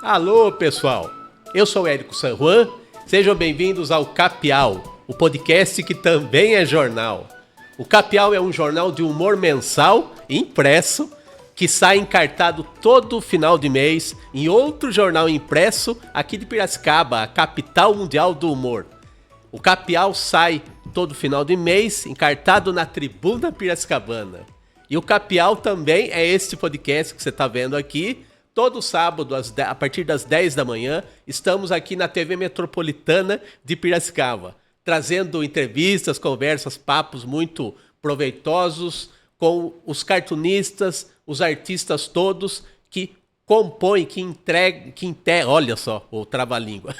Alô, pessoal! Eu sou Érico San Juan, sejam bem-vindos ao Capial, o podcast que também é jornal. O Capial é um jornal de humor mensal, impresso, que sai encartado todo final de mês em outro jornal impresso aqui de Piracicaba, a capital mundial do humor. O Capial sai todo final de mês encartado na Tribuna Piracicabana. E o Capial também é este podcast que você está vendo aqui. Todo sábado, a partir das 10 da manhã, estamos aqui na TV Metropolitana de Piracicaba, trazendo entrevistas, conversas, papos muito proveitosos com os cartunistas, os artistas todos que compõem, que integram, olha só, o trava-língua.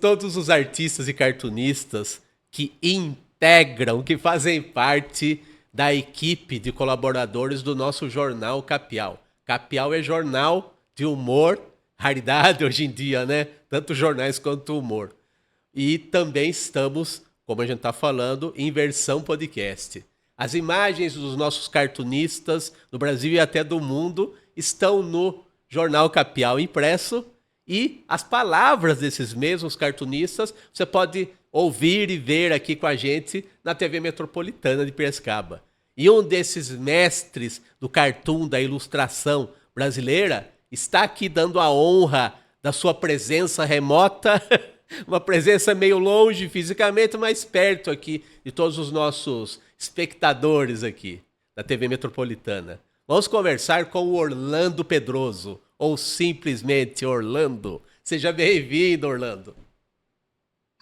Todos os artistas e cartunistas que integram, que fazem parte da equipe de colaboradores do nosso jornal Capial. Capial é jornal de humor, raridade hoje em dia, né? Tanto jornais quanto humor. E também estamos, como a gente está falando, em versão podcast. As imagens dos nossos cartunistas do Brasil e até do mundo estão no jornal Capial impresso e as palavras desses mesmos cartunistas você pode ouvir e ver aqui com a gente na TV Metropolitana de Piracicaba. E um desses mestres do cartoon, da ilustração brasileira, está aqui dando a honra da sua presença remota, uma presença meio longe fisicamente, mas perto aqui de todos os nossos espectadores aqui da TV Metropolitana. Vamos conversar com o Orlando Pedroso, ou simplesmente Orlando. Seja bem-vindo, Orlando.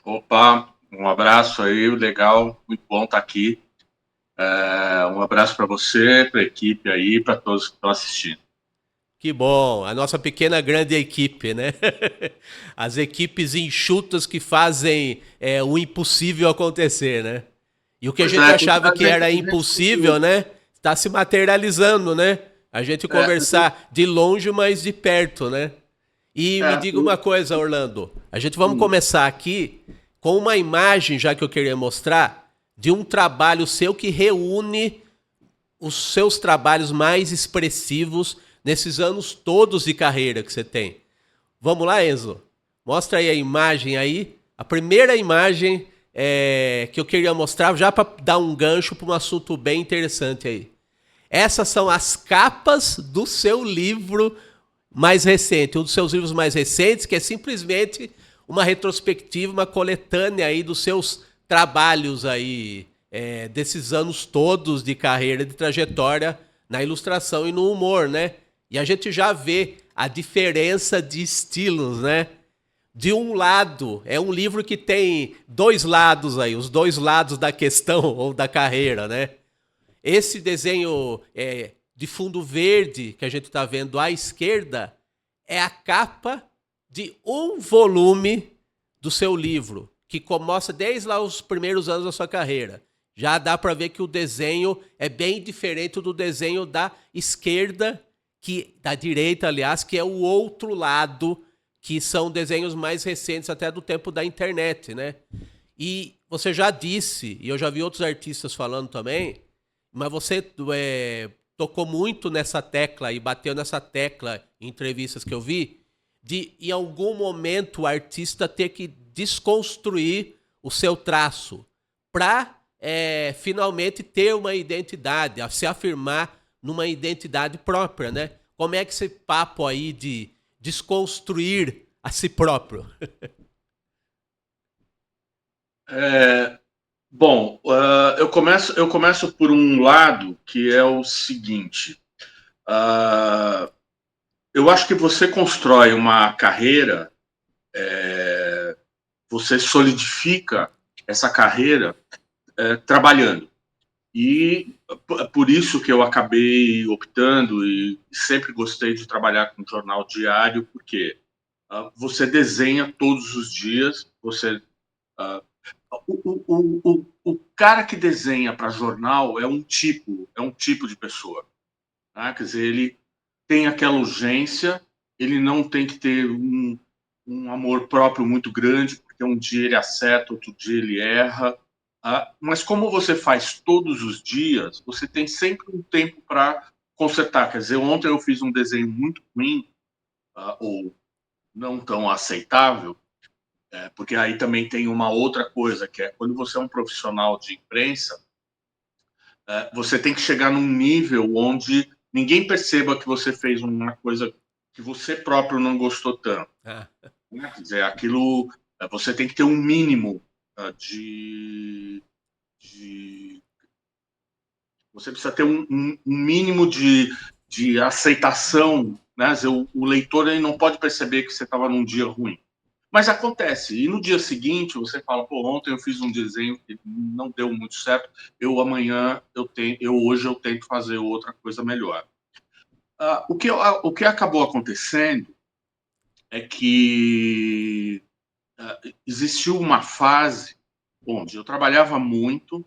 Opa, um abraço aí, legal, muito bom estar aqui. Um abraço para você, para a equipe aí, para todos que estão assistindo. Que bom, a nossa pequena grande equipe, né? As equipes enxutas que fazem o impossível acontecer, né? E o que a gente achava que era impossível, né? Está se materializando, né? A gente conversar de longe, mas de perto, né? E me diga uma coisa, Orlando. A gente vamos começar aqui com uma imagem, já que eu queria mostrar, de um trabalho seu que reúne os seus trabalhos mais expressivos nesses anos todos de carreira que você tem. Vamos lá, Enzo? Mostra aí a imagem aí. A primeira imagem que eu queria mostrar, já para dar um gancho para um assunto bem interessante aí. Essas são as capas do seu livro mais recente, um dos seus livros mais recentes, que é simplesmente uma retrospectiva, uma coletânea aí dos seus trabalhos aí, desses anos todos de carreira, de trajetória na ilustração e no humor, né? E a gente já vê a diferença de estilos, né? De um lado, é um livro que tem dois lados aí, os dois lados da questão ou da carreira, né? Esse desenho de fundo verde que a gente está vendo à esquerda é a capa de um volume do seu livro, que mostra desde lá os primeiros anos da sua carreira. Já dá para ver que o desenho é bem diferente do desenho da esquerda, da direita, aliás, que é o outro lado, que são desenhos mais recentes até do tempo da internet, né? E você já disse, e eu já vi outros artistas falando também, mas você tocou muito nessa tecla e bateu nessa tecla em entrevistas que eu vi, de em algum momento o artista ter que desconstruir o seu traço para finalmente ter uma identidade, a se afirmar numa identidade própria, né? Como é que esse papo aí de desconstruir a si próprio? Bom, eu começo por um lado que é o seguinte. Eu acho que você constrói uma carreira, você solidifica essa carreira trabalhando. E por isso que eu acabei optando e sempre gostei de trabalhar com jornal diário, porque você desenha todos os dias, o cara que desenha para jornal é um tipo de pessoa. Né? Quer dizer, ele tem aquela urgência, ele não tem que ter um amor próprio muito grande, porque um dia ele acerta, outro dia ele erra. Mas como você faz todos os dias, você tem sempre um tempo para consertar. Quer dizer, ontem eu fiz um desenho muito ruim ou não tão aceitável, porque aí também tem uma outra coisa, que é quando você é um profissional de imprensa, você tem que chegar num nível onde ninguém perceba que você fez uma coisa que você próprio não gostou tanto. Ah, Né? Quer dizer, aquilo, você tem que ter um mínimo de você precisa ter um mínimo de aceitação, né? O leitor ele não pode perceber que você estava num dia ruim. Mas acontece, e no dia seguinte você fala, pô, ontem eu fiz um desenho que não deu muito certo, hoje eu tento fazer outra coisa melhor. O que acabou acontecendo é que existiu uma fase onde eu trabalhava muito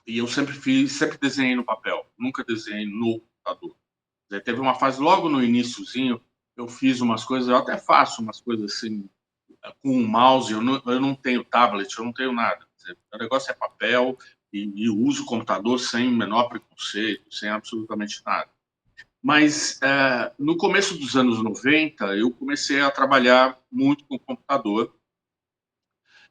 e eu sempre desenhei no papel, nunca desenhei no computador. Teve uma fase logo no iníciozinho, eu fiz umas coisas, eu até faço umas coisas assim com o mouse, eu não tenho tablet, eu não tenho nada. O negócio é papel e uso o computador sem o menor preconceito, sem absolutamente nada. Mas no começo dos anos 90, eu comecei a trabalhar muito com computador.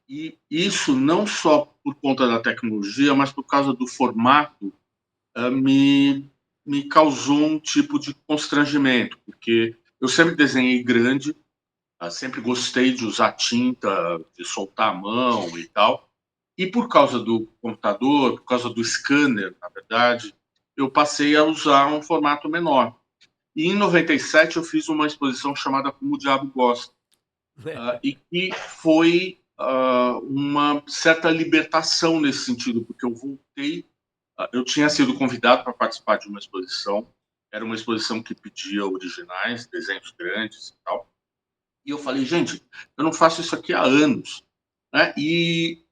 E isso não só por conta da tecnologia, mas por causa do formato, me causou um tipo de constrangimento, porque eu sempre desenhei grande, sempre gostei de usar tinta, de soltar a mão e tal. E por causa do computador, por causa do scanner, na verdade, eu passei a usar um formato menor. E em 97 eu fiz uma exposição chamada Como o Diabo Gosta, e que foi uma certa libertação nesse sentido, porque eu voltei, eu tinha sido convidado para participar de uma exposição, era uma exposição que pedia originais, desenhos grandes e tal, e eu falei, gente, eu não faço isso aqui há anos, né? E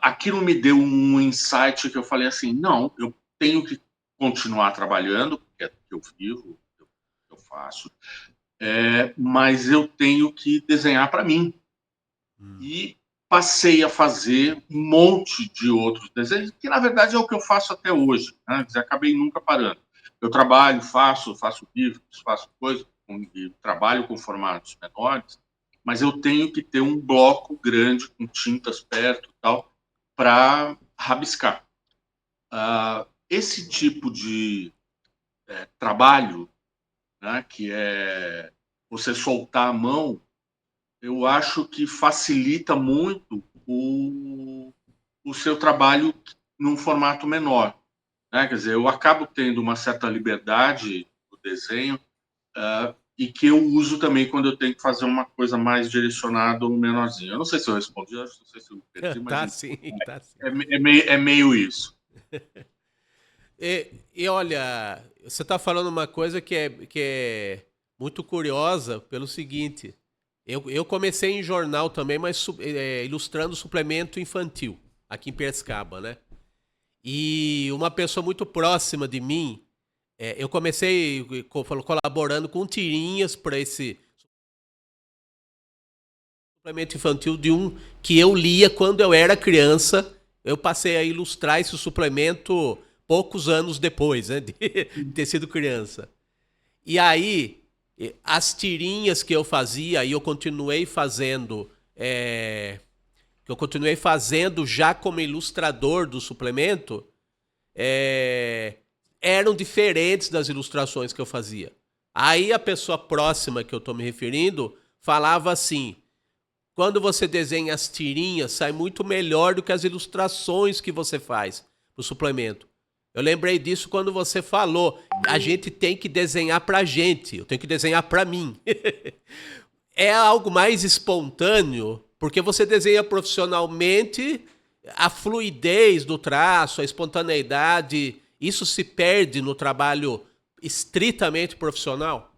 aquilo me deu um insight que eu falei assim, não, eu tenho que continuar trabalhando, porque é que eu vivo, eu faço, mas eu tenho que desenhar para mim. E passei a fazer um monte de outros desenhos, que na verdade é o que eu faço até hoje. Né? Acabei nunca parando. Eu trabalho, faço livros, faço coisas, trabalho com formatos menores, mas eu tenho que ter um bloco grande com tintas perto e tal para rabiscar. Esse tipo de trabalho, né, que é você soltar a mão, eu acho que facilita muito o seu trabalho num formato menor. Né? Quer dizer, eu acabo tendo uma certa liberdade no desenho, e que eu uso também quando eu tenho que fazer uma coisa mais direcionada ou menorzinha. Eu não sei se eu respondi, não sei se eu perdi, mas tá sim, tá sim. é meio isso. E olha, você está falando uma coisa que é muito curiosa pelo seguinte. Eu comecei em jornal também, mas ilustrando suplemento infantil, aqui em Piracicaba, né? E uma pessoa muito próxima de mim, eu comecei colaborando com tirinhas para esse suplemento infantil de um que eu lia quando eu era criança. Eu passei a ilustrar esse suplemento poucos anos depois, né, de ter sido criança. E aí, as tirinhas que eu fazia, e eu continuei fazendo, que eu continuei fazendo já como ilustrador do suplemento, eram diferentes das ilustrações que eu fazia. Aí a pessoa próxima que eu estou me referindo falava assim: quando você desenha as tirinhas, sai muito melhor do que as ilustrações que você faz pro suplemento. Eu lembrei disso quando você falou, a gente tem que desenhar pra gente, eu tenho que desenhar pra mim. É algo mais espontâneo, porque você desenha profissionalmente, a fluidez do traço, a espontaneidade, isso se perde no trabalho estritamente profissional?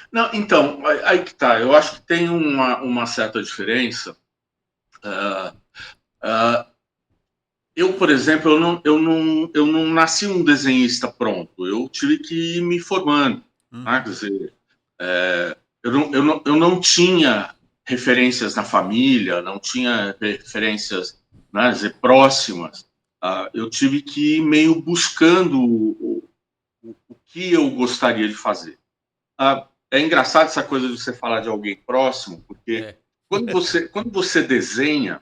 Não, então, aí que tá. Eu acho que tem uma certa diferença. Eu, por exemplo, eu não nasci um desenhista pronto. Eu tive que ir me formando. Né? Quer dizer, eu não tinha referências na família, não tinha referências, né, dizer, próximas. Eu tive que ir meio buscando o que eu gostaria de fazer. É engraçado essa coisa de você falar de alguém próximo, porque quando você desenha,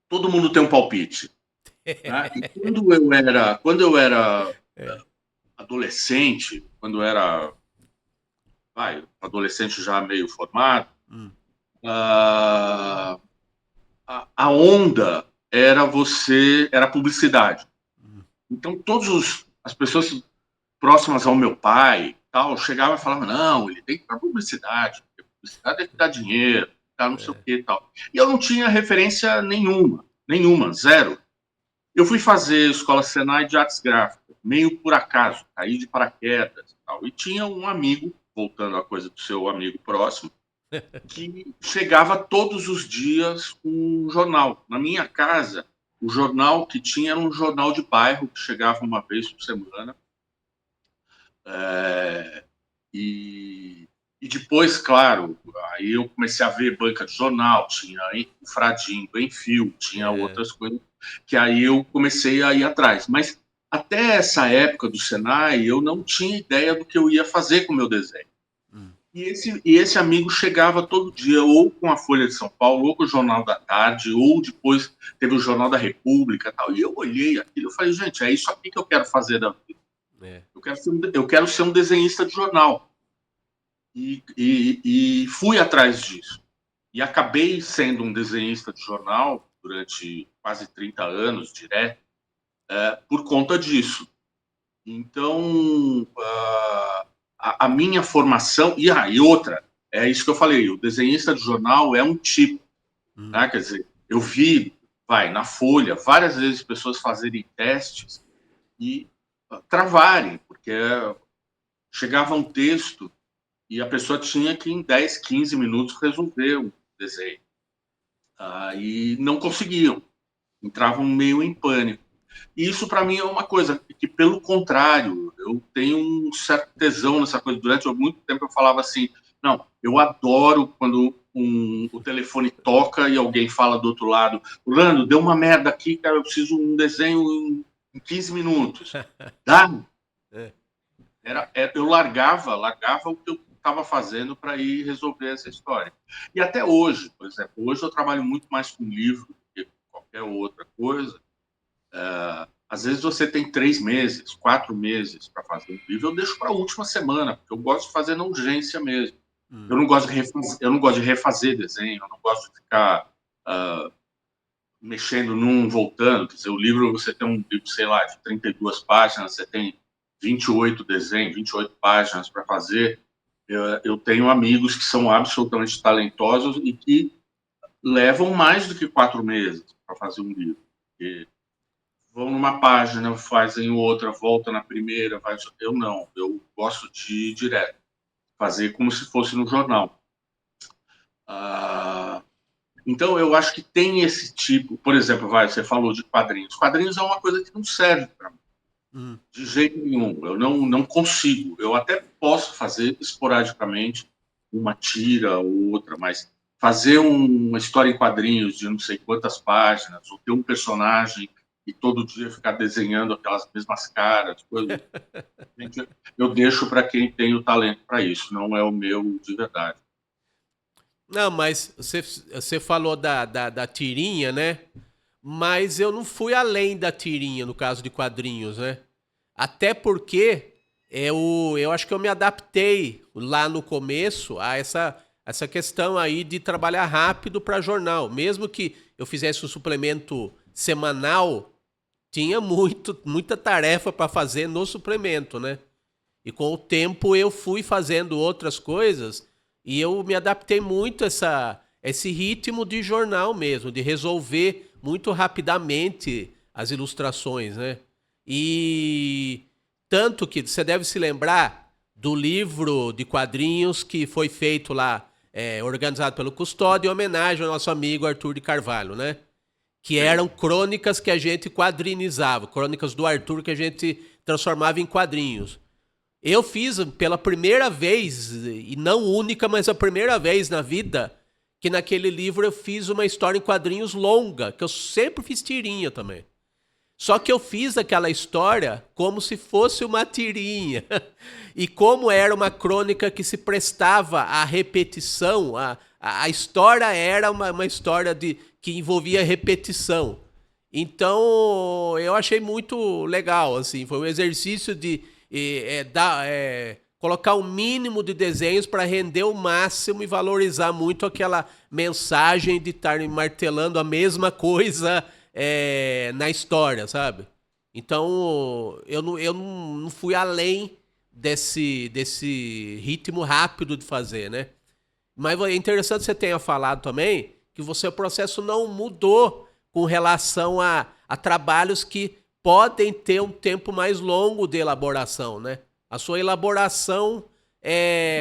todo mundo tem um palpite. Né? E quando eu era adolescente, quando eu era adolescente já meio formado, a onda era publicidade. Então as pessoas próximas ao meu pai tal chegavam e falavam, não, ele tem que ir para publicidade, porque publicidade é que dá dinheiro, tá, não sei o que tal. E eu não tinha referência nenhuma, zero. Eu fui fazer escola Senai de artes gráficas, meio por acaso, caí de paraquedas e tal. E tinha um amigo, voltando à coisa do seu amigo próximo, que chegava todos os dias com um jornal. Na minha casa, o jornal que tinha era um jornal de bairro, que chegava uma vez por semana. E depois, claro, aí eu comecei a ver banca de jornal, tinha o Fradinho, Enfio, tinha outras coisas, que aí eu comecei a ir atrás. Mas até essa época do Senai, eu não tinha ideia do que eu ia fazer com o meu desenho. E esse amigo chegava todo dia, ou com a Folha de São Paulo, ou com o Jornal da Tarde, ou depois teve o Jornal da República. Tal. E eu olhei aquilo e falei, gente, é isso aqui que eu quero fazer da vida. Eu quero ser um desenhista de jornal. E fui atrás disso. E acabei sendo um desenhista de jornal durante quase 30 anos, direto, por conta disso. Então, a minha formação... E outra, é isso que eu falei, o desenhista de jornal é um tipo. Tá? Quer dizer, eu vi, na Folha, várias vezes pessoas fazerem testes e travarem, porque chegava um texto e a pessoa tinha que, em 10, 15 minutos, resolver o desenho. E não conseguiam. Entravam meio em pânico. E isso, para mim, é uma coisa que, pelo contrário, eu tenho um certo tesão nessa coisa. Durante muito tempo eu falava assim, não, eu adoro quando o telefone toca e alguém fala do outro lado, Orlando, deu uma merda aqui, cara, eu preciso de um desenho em 15 minutos. Dá? Eu largava o que eu estava fazendo para ir resolver essa história. E até hoje, por exemplo, hoje eu trabalho muito mais com livro do que qualquer outra coisa. Às vezes você tem 3 meses, 4 meses para fazer um livro, eu deixo para a última semana, porque eu gosto de fazer na urgência mesmo. Eu não gosto de refazer desenho, eu não gosto de ficar mexendo num, voltando. Quer dizer, o livro, você tem um livro, sei lá, de 32 páginas, você tem 28 desenhos, 28 páginas para fazer. Eu tenho amigos que são absolutamente talentosos e que levam mais do que 4 meses para fazer um livro. Porque vão numa página, fazem outra, volta na primeira, eu não. Eu gosto de ir direto, fazer como se fosse no jornal. Então, eu acho que tem esse tipo... Por exemplo, você falou de quadrinhos. Quadrinhos é uma coisa que não serve para mim. De jeito nenhum. Eu não consigo. Eu até posso fazer esporadicamente uma tira ou outra, mas fazer uma história em quadrinhos de não sei quantas páginas, ou ter um personagem e todo dia ficar desenhando aquelas mesmas caras, coisas, eu deixo para quem tem o talento para isso. Não é o meu de verdade. Não, mas você falou da tirinha, né? Mas eu não fui além da tirinha no caso de quadrinhos, né? Até porque eu acho que eu me adaptei lá no começo a essa questão aí de trabalhar rápido para jornal. Mesmo que eu fizesse um suplemento semanal, tinha muita tarefa para fazer no suplemento, né? E com o tempo eu fui fazendo outras coisas e eu me adaptei muito a esse ritmo de jornal mesmo, de resolver muito rapidamente as ilustrações, né? E tanto que você deve se lembrar do livro de quadrinhos que foi feito lá, organizado pelo Custódio, em homenagem ao nosso amigo Arthur de Carvalho, né? Que eram crônicas que a gente quadrinizava, crônicas do Arthur que a gente transformava em quadrinhos. Eu fiz pela primeira vez, e não única, mas a primeira vez na vida, que naquele livro eu fiz uma história em quadrinhos longa, que eu sempre fiz tirinha também. Só que eu fiz aquela história como se fosse uma tirinha. E como era uma crônica que se prestava à repetição, a história era uma história que envolvia repetição. Então, eu achei muito legal, assim, foi um exercício de colocar o mínimo de desenhos para render o máximo e valorizar muito aquela mensagem de estar martelando a mesma coisa na história, sabe? Então, eu não fui além desse ritmo rápido de fazer, né? Mas é interessante que você tenha falado também que o seu processo não mudou com relação a trabalhos que podem ter um tempo mais longo de elaboração, né? A sua elaboração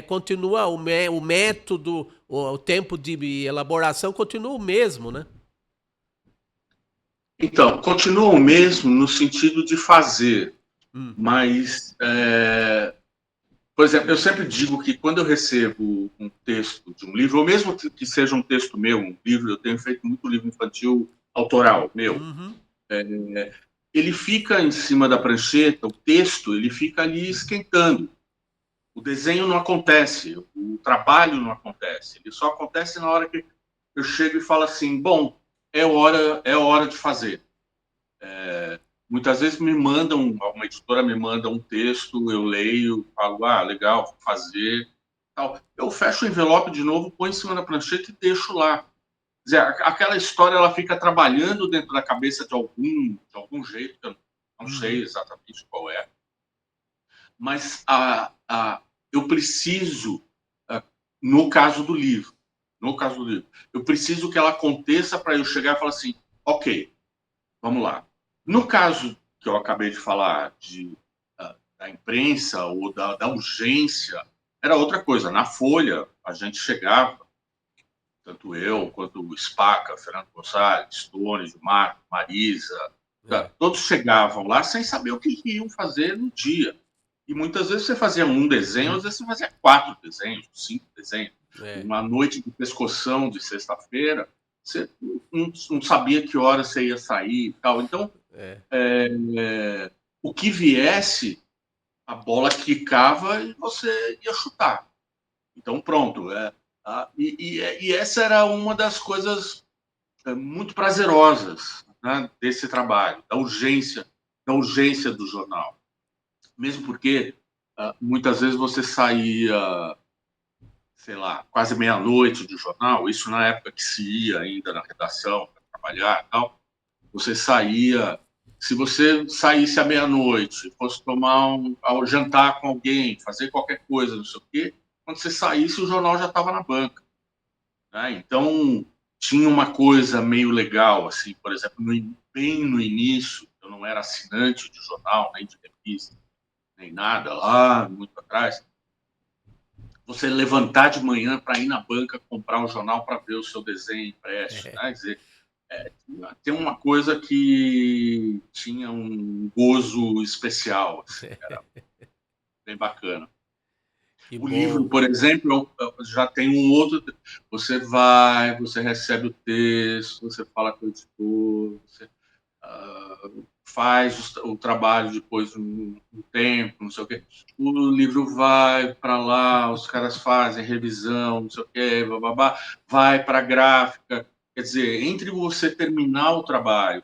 continua, o método, o tempo de elaboração continua o mesmo, né? Então, continua o mesmo no sentido de fazer, mas, por exemplo, eu sempre digo que quando eu recebo um texto de um livro, ou mesmo que seja um texto meu, um livro, eu tenho feito muito livro infantil autoral meu, ele fica em cima da prancheta, o texto, ele fica ali esquentando. O desenho não acontece, o trabalho não acontece, ele só acontece na hora que eu chego e falo assim, bom, é hora de fazer. Muitas vezes uma editora me manda um texto, eu leio, falo, legal, vou fazer. Tal. Eu fecho o envelope de novo, põe em cima da prancheta e deixo lá. Quer dizer, aquela história ela fica trabalhando dentro da cabeça de algum jeito, que eu não sei exatamente qual é, mas eu preciso, no caso do livro, eu preciso que ela aconteça para eu chegar e falar assim, ok, vamos lá. No caso que eu acabei de falar da imprensa ou da urgência, era outra coisa. Na Folha, a gente chegava, tanto eu quanto o Spaca, Fernando Gonçalves, Tony, Gilmar, Marisa, todos chegavam lá sem saber o que iam fazer no dia. E muitas vezes você fazia um desenho, às vezes você fazia 4 desenhos, 5 desenhos. Uma noite de pescoção de sexta-feira, você não sabia que hora você ia sair e tal. Então, o que viesse, a bola quicava e você ia chutar. Então, pronto. E essa era uma das coisas muito prazerosas, né, desse trabalho, da urgência do jornal. Mesmo porque muitas vezes você saía, sei lá, quase meia-noite do jornal, isso na época que se ia ainda na redação para trabalhar e tal, você saía, se você saísse à meia-noite, fosse ao jantar com alguém, fazer qualquer coisa, não sei o quê, quando você saísse o jornal já estava na banca, né? Então tinha uma coisa meio legal, assim, por exemplo, bem no início, eu não era assinante de jornal, nem de revista, nem nada, lá muito atrás, você levantar de manhã para ir na banca comprar um jornal para ver o seu desenho impresso, né? Quer dizer, tem uma coisa que tinha um gozo especial, assim, era bem bacana. Que O livro, bom. por exemplo, já tem um outro. Você recebe o texto, você fala com o editor, você faz o trabalho depois um tempo, não sei o quê. O livro vai para lá, os caras fazem revisão, não sei o quê, bababá, vai para a gráfica. Quer dizer, entre você terminar o trabalho,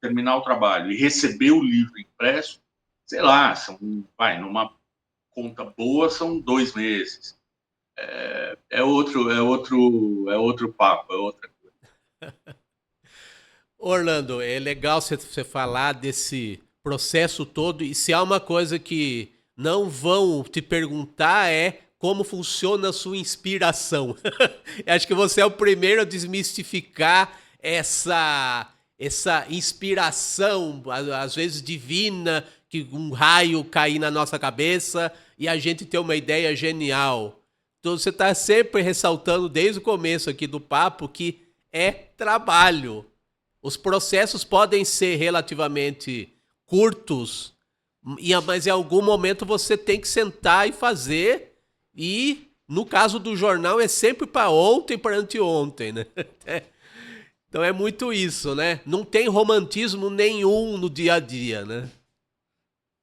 terminar o trabalho e receber o livro impresso, sei lá, numa conta boa, são 2 meses. É outro papo, é outra coisa. Orlando, é legal você falar desse processo todo. E se há uma coisa que não vão te perguntar é como funciona a sua inspiração. Acho que você é o primeiro a desmistificar essa inspiração, às vezes divina, que um raio cair na nossa cabeça e a gente ter uma ideia genial. Então você está sempre ressaltando desde o começo aqui do papo que é trabalho. Os processos podem ser relativamente curtos, mas em algum momento você tem que sentar e fazer. E no caso do jornal é sempre para ontem, para anteontem, né? Então é muito isso, né? Não tem romantismo nenhum no dia a dia, né?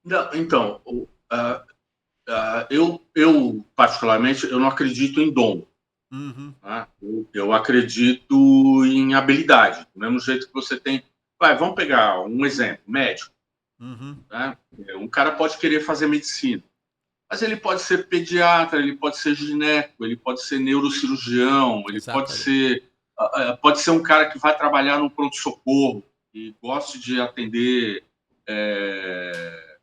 Não, então, eu, particularmente, eu não acredito em dom. Uhum, Né? Eu acredito em habilidade. Do mesmo jeito que você tem. Vamos pegar um exemplo, médico. uhum, Né? Um cara pode querer fazer medicina, mas ele pode ser pediatra, ele pode ser gineco, ele pode ser neurocirurgião, ele exatamente. pode ser um cara que vai trabalhar no pronto-socorro e goste de atender é,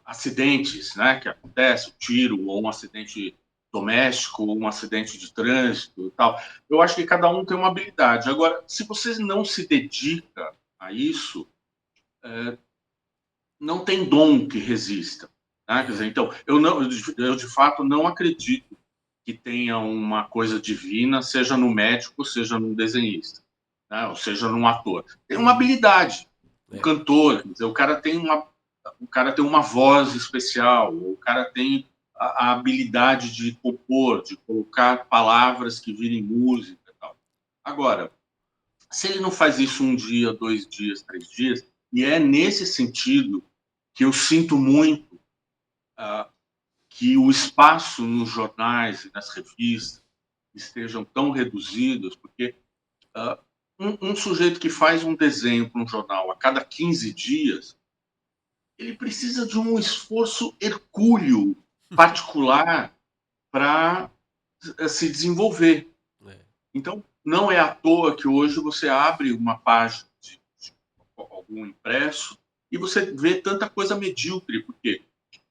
acidentes, né, que acontece, um tiro ou um acidente doméstico, ou um acidente de trânsito e tal. Eu acho que cada um tem uma habilidade. Agora, se você não se dedica a isso, não tem dom que resista. Né? Quer dizer, É. então, eu de fato não acredito que tenha uma coisa divina, seja no médico, seja num desenhista, né? Ou seja num ator. Tem uma Uhum, habilidade. O é. cantor, quer dizer, o cara tem uma voz especial, o cara tem a habilidade de compor, de colocar palavras que virem música e tal. Agora, se ele não faz isso um dia, 2 dias, 3 dias, e é nesse sentido que eu sinto muito que o espaço nos jornais e nas revistas estejam tão reduzidos, porque um sujeito que faz um desenho para um jornal a cada 15 dias, ele precisa de um esforço hercúleo particular para se desenvolver. É. Então, não é à toa que hoje você abre uma página de algum impresso e você vê tanta coisa medíocre, porque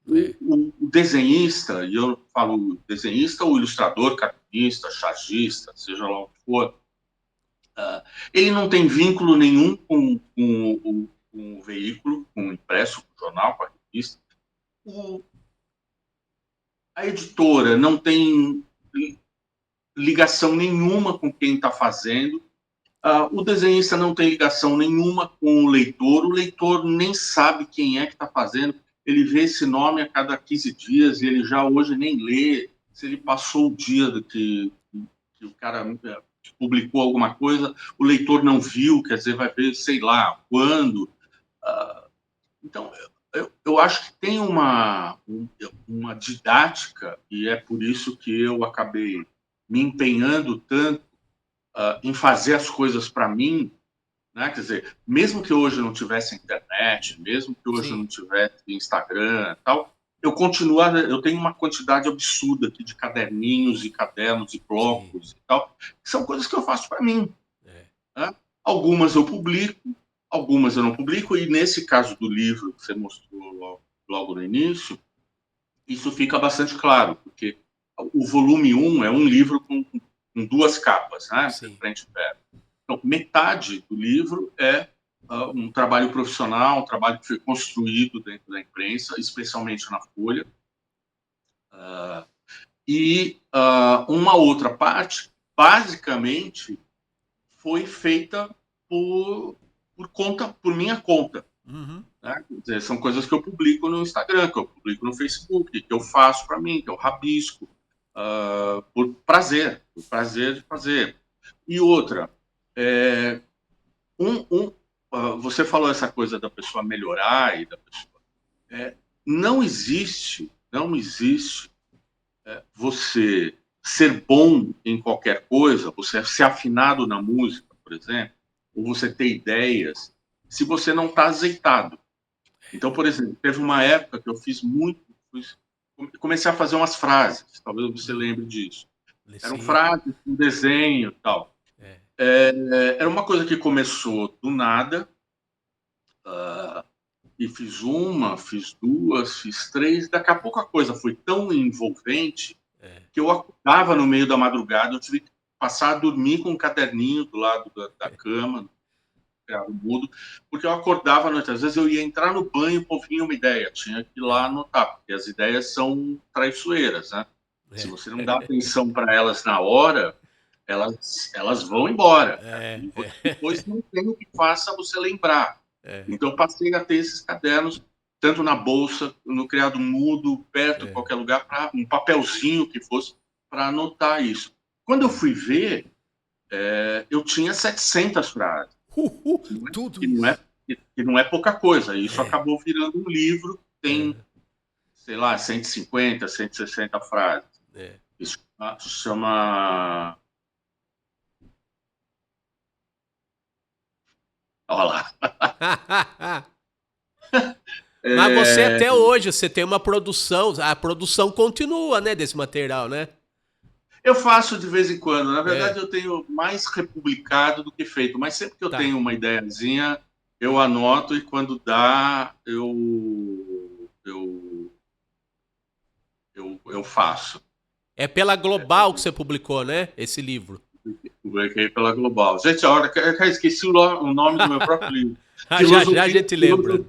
É. o desenhista, e eu falo desenhista ou ilustrador, cartunista, chargista, seja lá o que for, ele não tem vínculo nenhum com o veículo, com o impresso, com o jornal, com a revista. O, a editora não tem ligação nenhuma com quem está fazendo. O desenhista não tem ligação nenhuma com o leitor nem sabe quem é que está fazendo, ele vê esse nome a cada 15 dias e ele já hoje nem lê, se ele passou o dia que o cara publicou alguma coisa, o leitor não viu, quer dizer, vai ver, sei lá, quando. Então, eu acho que tem uma didática, e é por isso que eu acabei me empenhando tanto em fazer as coisas para mim, né? Quer dizer, mesmo que hoje não tivesse internet, mesmo que hoje Sim. não tivesse Instagram e tal, eu tenho uma quantidade absurda aqui de caderninhos e cadernos e Sim. blocos e tal, que são coisas que eu faço para mim. É. Né? Algumas eu publico, algumas eu não publico, e nesse caso do livro que você mostrou logo no início, isso fica bastante claro, porque o volume 1 é um livro com duas capas, né? Sim. Frente e verso. Então, metade do livro é um trabalho profissional, um trabalho que foi construído dentro da imprensa, especialmente na Folha, e uma outra parte, basicamente, foi feita por, por minha conta. Uhum. Né? Quer dizer, são coisas que eu publico no Instagram, que eu publico no Facebook, que eu faço para mim, que eu rabisco, por prazer de fazer. E outra, é, você falou essa coisa da pessoa melhorar e da pessoa. Não existe você ser bom em qualquer coisa, você ser afinado na música, por exemplo, ou você ter ideias, se você não está azeitado. Então, por exemplo, teve uma época que eu fiz muito, comecei a fazer umas frases, talvez você Uhum. lembre disso. Eram Sim. frases, um desenho e tal. É. Era uma coisa que começou do nada, e fiz uma, fiz duas, fiz três. Daqui a pouco a coisa foi tão envolvente É. que eu acordava no meio da madrugada, eu tive que passar a dormir com um caderninho do lado da cama, criado mudo, porque eu acordava à noite. Às vezes eu ia entrar no banho, pô, vinha uma ideia, tinha que ir lá É. anotar, porque as ideias são traiçoeiras, né? Se É. você não dá atenção para elas na hora, elas vão embora, cara. É. E depois É. não tem o que faça você lembrar. É. Então, eu passei a ter esses cadernos, tanto na bolsa, no criado mudo, perto, em É. qualquer lugar, para um papelzinho que fosse, para anotar isso. Quando eu É. fui ver, eu tinha 700 frases, Tudo que não isso. é, que não é pouca coisa. Isso É, acabou virando um livro que tem, é, sei lá, 150, 160 frases. é. Isso chama. Olha lá. Mas você É, até hoje, você tem uma produção, a produção continua, né, desse material, né? eu faço de vez em quando. Na verdade, É, eu tenho mais republicado do que feito, mas sempre que eu tá. tenho uma ideiazinha, eu anoto e quando dá, eu faço. É pela Global que você publicou, né, esse livro. Publiquei pela Global. Gente, a hora eu esqueci o nome do meu próprio livro. Já já a Filosofia, gente lembra.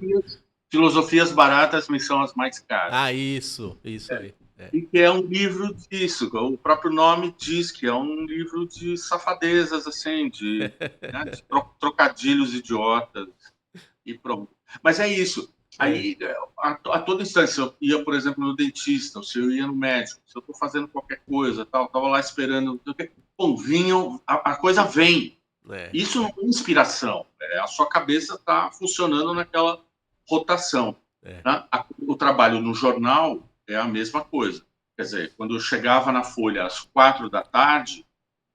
filosofias baratas me são as mais caras. Ah, isso aí. É. E que é um livro disso. O próprio nome diz que é um livro de safadezas, assim, né, de trocadilhos idiotas e pronto. Mas é isso. É. Aí, a toda instância, eu ia, por exemplo, no dentista, ou se eu ia no médico, se eu estou fazendo qualquer coisa, tal, estava lá esperando, bom, vinham, a coisa vem. É, Isso não é inspiração, a sua cabeça está funcionando naquela rotação. é. Né? O trabalho no jornal é a mesma coisa. Quer dizer, quando eu chegava na Folha às 4 da tarde,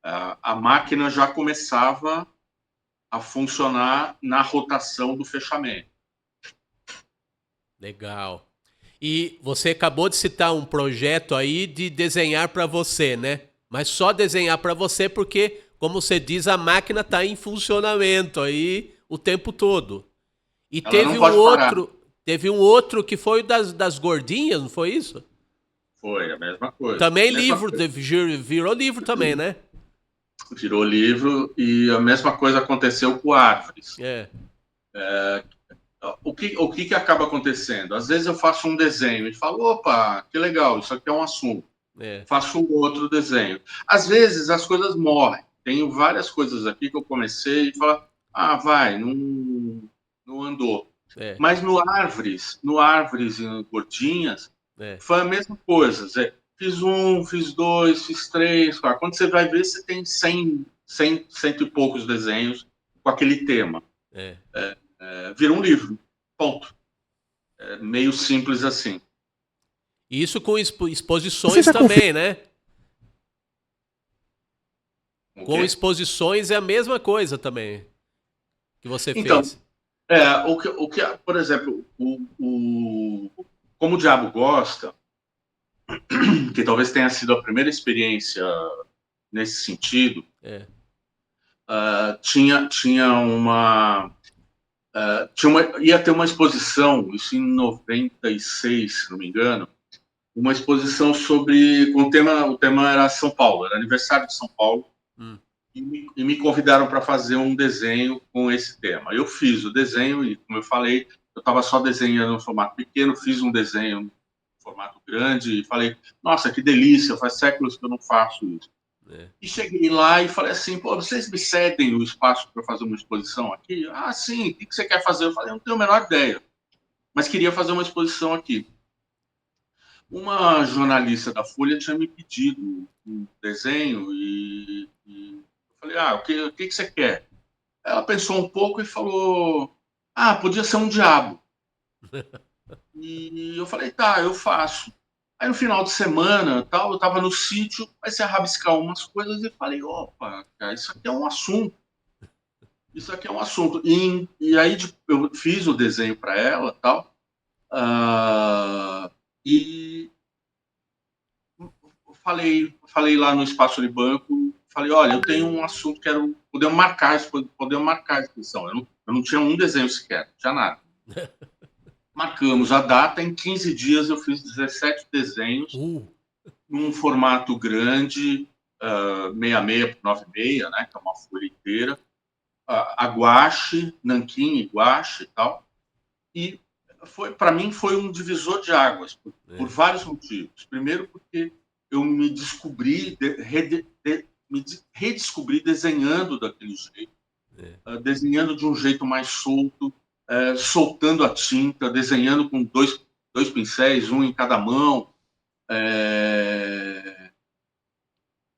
a máquina já começava a funcionar na rotação do fechamento. Legal. E você acabou de citar um projeto aí de desenhar para você, né? Mas só desenhar para você porque, como você diz, a máquina está em funcionamento aí o tempo todo. E Ela não pode parar. teve um outro que foi das gordinhas, não foi isso? Foi a mesma coisa. Também Mesma livro, coisa. virou livro também, né? Virou livro e a mesma coisa aconteceu com árvores. É, O que acaba acontecendo? Às vezes eu faço um desenho e falo, opa, que legal, isso aqui é um assunto. é, Faço um outro desenho. Às vezes as coisas morrem. Tenho várias coisas aqui que eu comecei e falo, vai, não andou. é, Mas no árvores e gordinhas, é. foi a mesma coisa. Fiz um, fiz dois, fiz três, quatro. Quando você vai ver, você tem 100 e poucos desenhos com aquele tema. É. Vira um livro. Ponto. Meio simples assim. Isso com Você exposições já conferiu? também, né? O Com quê? exposições é a mesma coisa também que você Então, fez. por exemplo, como o Diabo Gosta, que talvez tenha sido a primeira experiência nesse sentido, É. ia ter uma exposição, isso em 96, se não me engano, uma exposição sobre, o tema era São Paulo, era aniversário de São Paulo, Hum, e me convidaram para fazer um desenho com esse tema. Eu fiz o desenho e, como eu falei, eu estava só desenhando no formato pequeno, fiz um desenho no formato grande e falei, nossa, que delícia, faz séculos que eu não faço isso. é. E cheguei lá e falei assim, pô, vocês me cedem o espaço para fazer uma exposição aqui? Ah, sim, o que você quer fazer? Eu falei, não tenho a menor ideia, mas queria fazer uma exposição aqui. Uma jornalista da Folha tinha me pedido um desenho e eu falei, o que você quer? Ela pensou um pouco e falou, podia ser um diabo. E eu falei, tá, eu faço. Aí no final de semana, tal, eu estava no sítio, comecei a rabiscar umas coisas e falei, opa, cara, isso aqui é um assunto. Isso aqui é um assunto. E aí eu fiz o desenho para ela, tal, e falei lá no espaço de banco, falei, olha, eu tenho um assunto, quero podemos marcar a exposição. Eu não tinha um desenho sequer, não tinha nada. Marcamos a data, em 15 dias eu fiz 17 desenhos, Uh, num formato grande, 66 por 96, né, que é uma folha inteira, nanquim e guache e tal. E para mim foi um divisor de águas, por é, vários motivos. Primeiro porque eu me descobri, me redescobri desenhando daquele jeito, é. desenhando de um jeito mais solto, soltando a tinta, desenhando com dois pincéis, um em cada mão.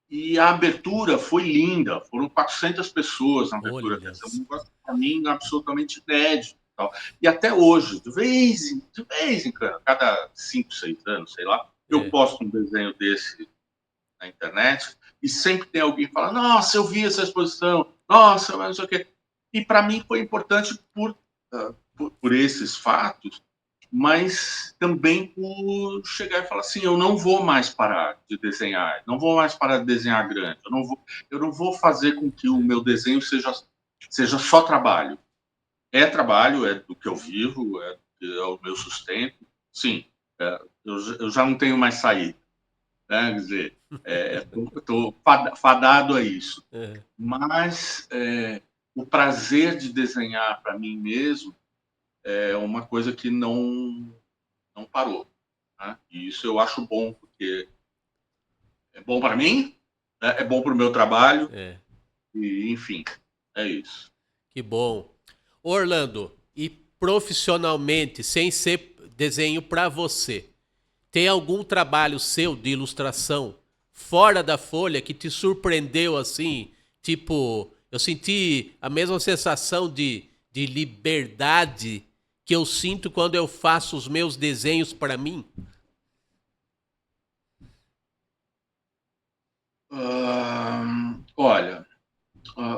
E a abertura foi linda, foram 400 pessoas na abertura, quer Olha. dizer, um negócio para mim absolutamente inédito. Tal. E até hoje, de vez em quando, cada 5, 6 anos, sei lá, eu É. posto um desenho desse na internet e sempre tem alguém que fala: Nossa, eu vi essa exposição, nossa, mas não sei o quê. E para mim foi importante por esses fatos, mas também por chegar e falar assim: eu não vou mais parar de desenhar, não vou mais parar de desenhar grande, eu não vou fazer com que o meu desenho seja só trabalho. É trabalho, é do que eu vivo, é o meu sustento. Sim, eu já não tenho mais saída, né? Quer dizer, estou fadado a isso. É. Mas o prazer de desenhar para mim mesmo é uma coisa que não parou. Né? E isso eu acho bom, porque é bom para mim, né? É bom para o meu trabalho, É. e enfim, é isso. Que bom. Orlando, e profissionalmente, sem ser desenho para você, tem algum trabalho seu de ilustração fora da folha que te surpreendeu assim? Tipo, eu senti a mesma sensação de liberdade que eu sinto quando eu faço os meus desenhos para mim. Olha,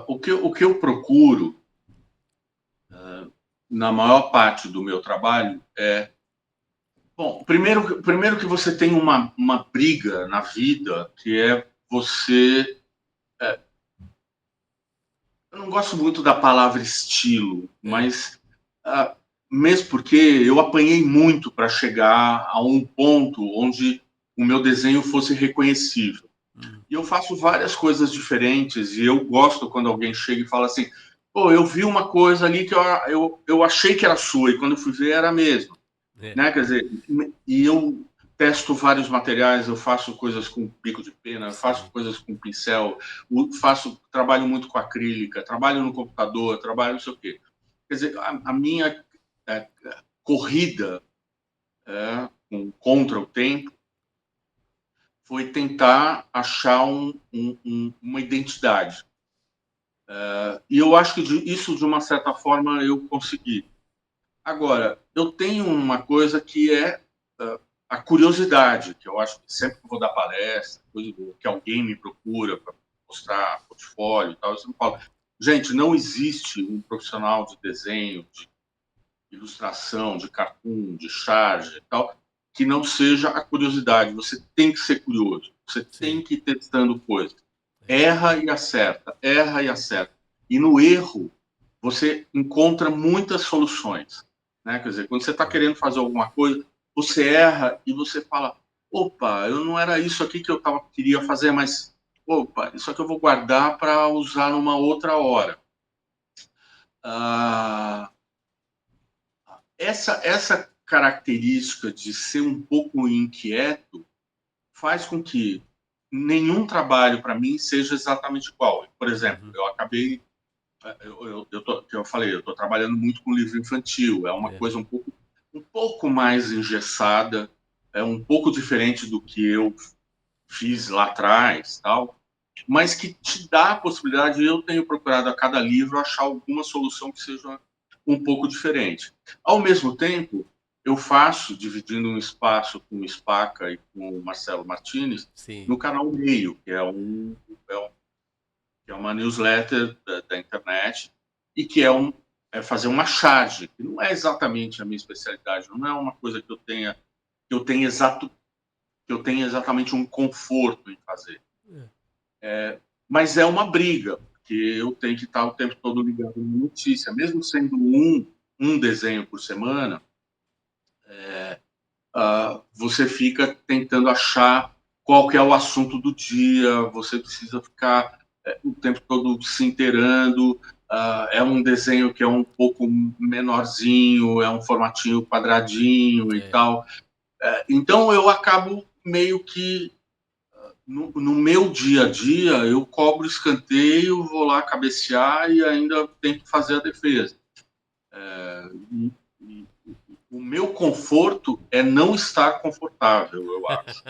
o que eu procuro na maior parte do meu trabalho é. Bom, primeiro que você tem uma briga na vida, que é você. Eu não gosto muito da palavra estilo, É. mas ah, mesmo porque eu apanhei muito para chegar a um ponto onde o meu desenho fosse reconhecível. Hum. E eu faço várias coisas diferentes e eu gosto quando alguém chega e fala assim: pô, eu vi uma coisa ali que eu achei que era sua e quando eu fui ver era mesmo. É. Né? Quer dizer, e eu testo vários materiais, eu faço coisas com pico de pena, eu faço Sim. coisas com pincel, trabalho muito com acrílica, trabalho no computador, trabalho não sei o quê. Quer dizer, a minha é, corrida contra o tempo foi tentar achar uma identidade. E eu acho que isso, de uma certa forma, eu consegui. Agora, eu tenho uma coisa que é a curiosidade, que eu acho que sempre que eu vou dar palestra, que alguém me procura para mostrar portfólio e tal, eu sempre falo: gente, não existe um profissional de desenho, de ilustração, de cartoon, de charge e tal, que não seja a curiosidade. Você tem que ser curioso, você tem Sim. que ir testando coisas. É. Erra e acerta. E no erro, você encontra muitas soluções. Né? Quer dizer, quando você está É. querendo fazer alguma coisa, você erra e você fala: opa, eu não era isso aqui que eu queria fazer, mas opa, isso aqui eu vou guardar para usar numa outra hora. Ah, essa característica de ser um pouco inquieto faz com que nenhum trabalho para mim seja exatamente igual. Por exemplo, Uhum. eu acabei, que eu falei, eu estou trabalhando muito com livro infantil. É uma É. coisa um pouco mais engessada, é um pouco diferente do que eu fiz lá atrás, tal, mas que te dá a possibilidade. Eu tenho procurado a cada livro achar alguma solução que seja um pouco diferente. Ao mesmo tempo, eu faço, dividindo um espaço com o Spaca e com o Marcelo Martinez, Sim. no canal Meio, é, um, que é uma newsletter da internet e que é fazer uma charge, que não é exatamente a minha especialidade, não é uma coisa que eu tenha exatamente um conforto em fazer. Mas é uma briga, porque eu tenho que estar o tempo todo ligado na notícia, mesmo sendo um desenho por semana. Você fica tentando achar qual que é o assunto do dia, você precisa ficar o tempo todo se inteirando. É um desenho que é um pouco menorzinho, é um formatinho quadradinho e É. tal. Então eu acabo meio que no meu dia a dia eu cobro escanteio, vou lá cabecear e ainda tenho que fazer a defesa. E, e, o meu conforto é não estar confortável, eu acho.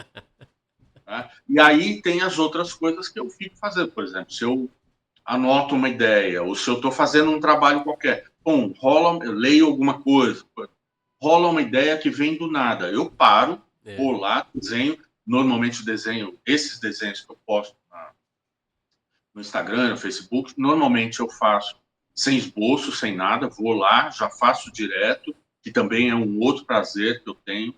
Né? E aí tem as outras coisas que eu fico fazendo. Por exemplo, se eu anoto uma ideia, ou se eu estou fazendo um trabalho qualquer, bom, eu leio alguma coisa, rola uma ideia que vem do nada. Eu paro, vou lá, desenho. Normalmente desenho esses desenhos que eu posto no Instagram, no Facebook. Normalmente eu faço sem esboço, sem nada. Vou lá, já faço direto, que também é um outro prazer que eu tenho.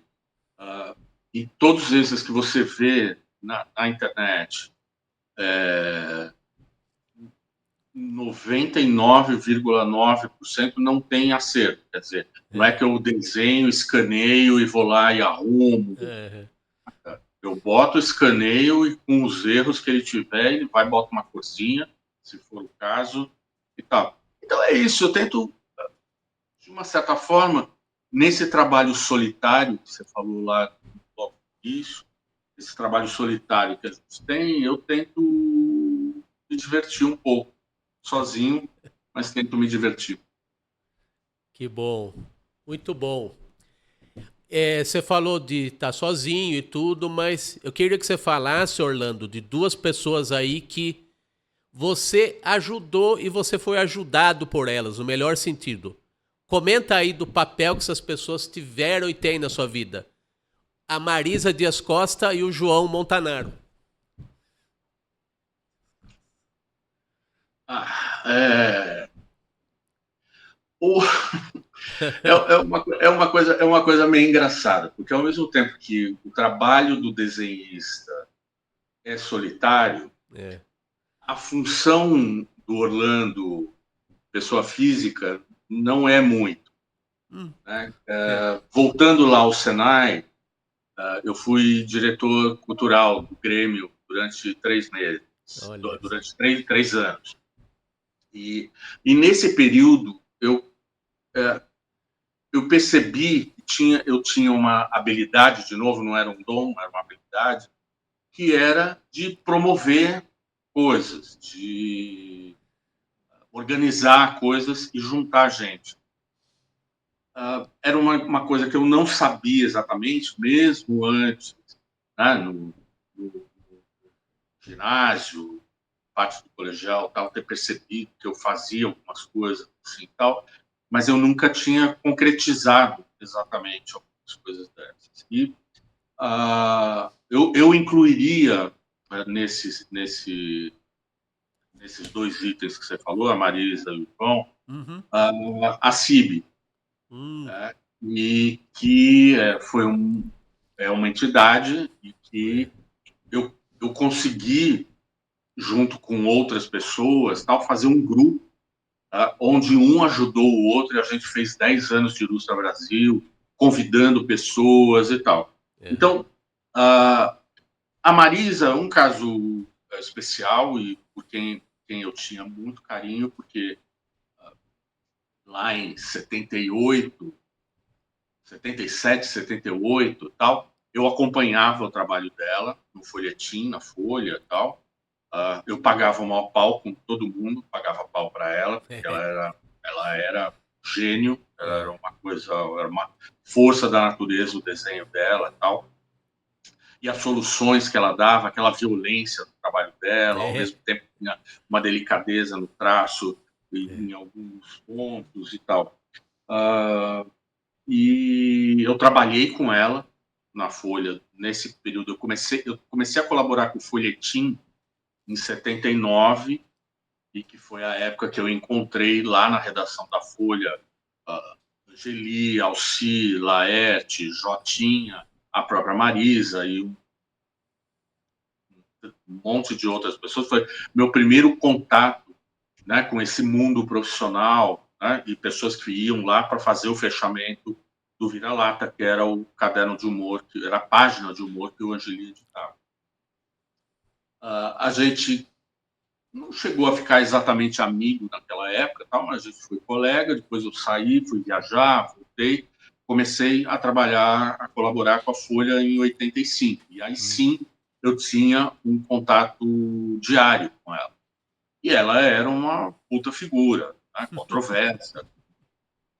E todos esses que você vê na internet, 99,9% não tem acerto. Quer dizer, não é que eu desenho, escaneio e vou lá e arrumo. Eu boto, escaneio e com os erros que ele tiver, ele vai botar uma corzinha, se for o caso, e tal. Então é isso, eu tento, de uma certa forma, nesse trabalho solitário, que você falou lá no bloco disso, esse trabalho solitário que a gente tem, eu tento me divertir um pouco, sozinho, mas tento me divertir. Que bom. Muito bom. Você falou de estar sozinho e tudo, mas eu queria que você falasse, Orlando, de duas pessoas aí que você ajudou e você foi ajudado por elas, no melhor sentido. Comenta aí do papel que essas pessoas tiveram e têm na sua vida. A Marisa Dias Costa e o João Montanaro. O, é uma coisa meio engraçada, porque ao mesmo tempo que o trabalho do desenhista é solitário, a função do Orlando, pessoa física, não é muito. Né? Voltando lá ao Senai, eu fui diretor cultural do Grêmio durante 3 meses, Olha. durante 3 anos. E nesse período, eu percebi que eu tinha uma habilidade, de novo, não era um dom, era uma habilidade, que era de promover coisas, de organizar coisas e juntar gente. Era uma coisa que eu não sabia exatamente, mesmo antes, né, no ginásio, parte do colegial, tal, ter percebido que eu fazia algumas coisas assim, tal, mas eu nunca tinha concretizado exatamente algumas coisas dessas. E eu incluiria nesses dois itens que você falou, a Marisa e o João, a CIB, né, e que é uma entidade e que eu consegui, junto com outras pessoas, tal, fazer um grupo, tá, onde um ajudou o outro, e a gente fez 10 anos de Ilustra Brasil, convidando pessoas e tal. Então, a Marisa é um caso especial e por quem eu tinha muito carinho, porque lá em 78, 77, 78, tal, eu acompanhava o trabalho dela no folhetim, na Folha, tal. Eu pagava o maior pau com todo mundo, pagava pau para ela, porque ela era gênio, ela era uma coisa, era uma força da natureza, o desenho dela, tal. E as soluções que ela dava, aquela violência do trabalho dela, ao mesmo tempo tinha uma delicadeza no traço em alguns pontos e tal. E eu trabalhei com ela na Folha nesse período. Eu comecei a colaborar com o Folhetim em 79, e que foi a época que eu encontrei lá na redação da Folha Angeli, Alci, Laerte, Jotinha, a própria Marisa e um monte de outras pessoas. Foi meu primeiro contato, né, com esse mundo profissional, né, e pessoas que iam lá para fazer o fechamento do Vira-Lata, que era o caderno de humor, que era a página de humor que o Angeli editava. A gente não chegou a ficar exatamente amigo naquela época, tal, mas a gente foi colega. Depois eu saí, fui viajar, voltei, comecei a trabalhar, a colaborar com a Folha em 85. E aí sim eu tinha um contato diário com ela. E ela era uma puta figura, né? Controversa,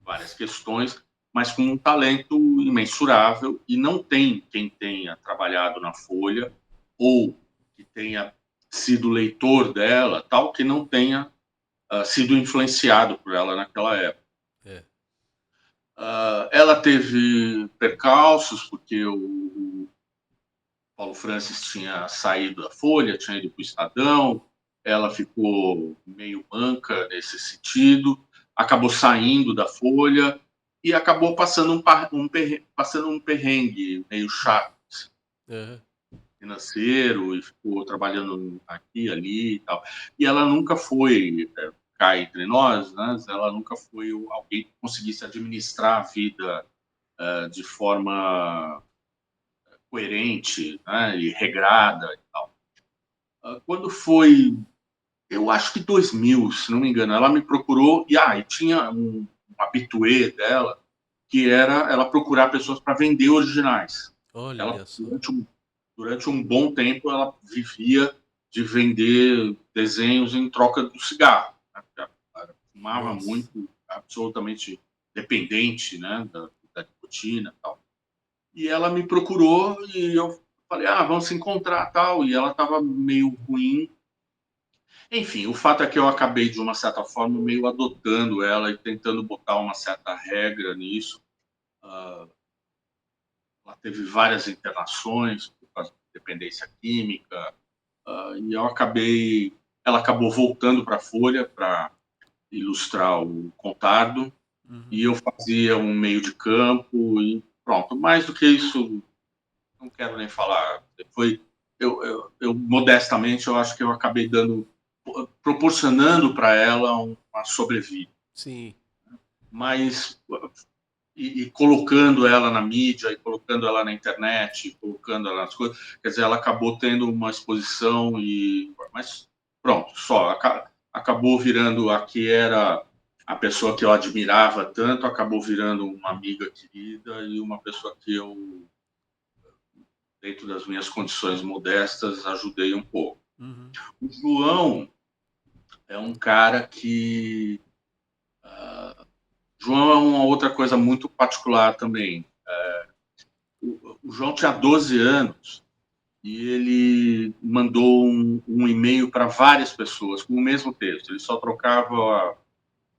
várias questões, mas com um talento imensurável. E não tem quem tenha trabalhado na Folha ou que tenha sido leitor dela, tal, que não tenha sido influenciado por ela naquela época. É. Ela teve percalços, porque o Paulo Francis tinha saído da Folha, tinha ido para o Estadão, ela ficou meio manca nesse sentido, acabou saindo da Folha e acabou passando passando um perrengue meio chato, assim, Uhum. financeiro, e ficou trabalhando aqui, ali e tal. E ela nunca foi, cá entre nós, né, ela nunca foi alguém que conseguisse administrar a vida de forma coerente, né, e regrada e tal. Quando foi, eu acho que 2000, se não me engano, ela me procurou e tinha um habitué dela que era ela procurar pessoas para vender originais. Ela, Olha só. durante um bom tempo, ela vivia de vender desenhos em troca do cigarro, né? Ela fumava Nossa. muito, absolutamente dependente, né, da nicotina e tal. E ela me procurou e eu falei, vamos se encontrar tal. E ela estava meio ruim. Enfim, o fato é que eu acabei, de uma certa forma, meio adotando ela e tentando botar uma certa regra nisso. Uh, ela teve várias internações por causa de dependência química. E eu acabei... Ela acabou voltando para a Folha para ilustrar o Contardo. Uhum. E eu fazia um meio de campo e pronto. Mais do que isso, não quero nem falar. Foi, modestamente, eu acho que eu acabei proporcionando para ela uma sobrevida. Sim. Mas, e colocando ela na mídia, e colocando ela na internet, e colocando ela nas coisas, quer dizer, ela acabou tendo uma exposição, mas pronto, só. Acabou virando a que era a pessoa que eu admirava tanto, acabou virando uma amiga querida e uma pessoa que eu, dentro das minhas condições modestas, ajudei um pouco. Uhum. O João é um cara que... João é uma outra coisa muito particular também. O João tinha 12 anos e ele mandou um e-mail para várias pessoas com o mesmo texto. Ele só trocava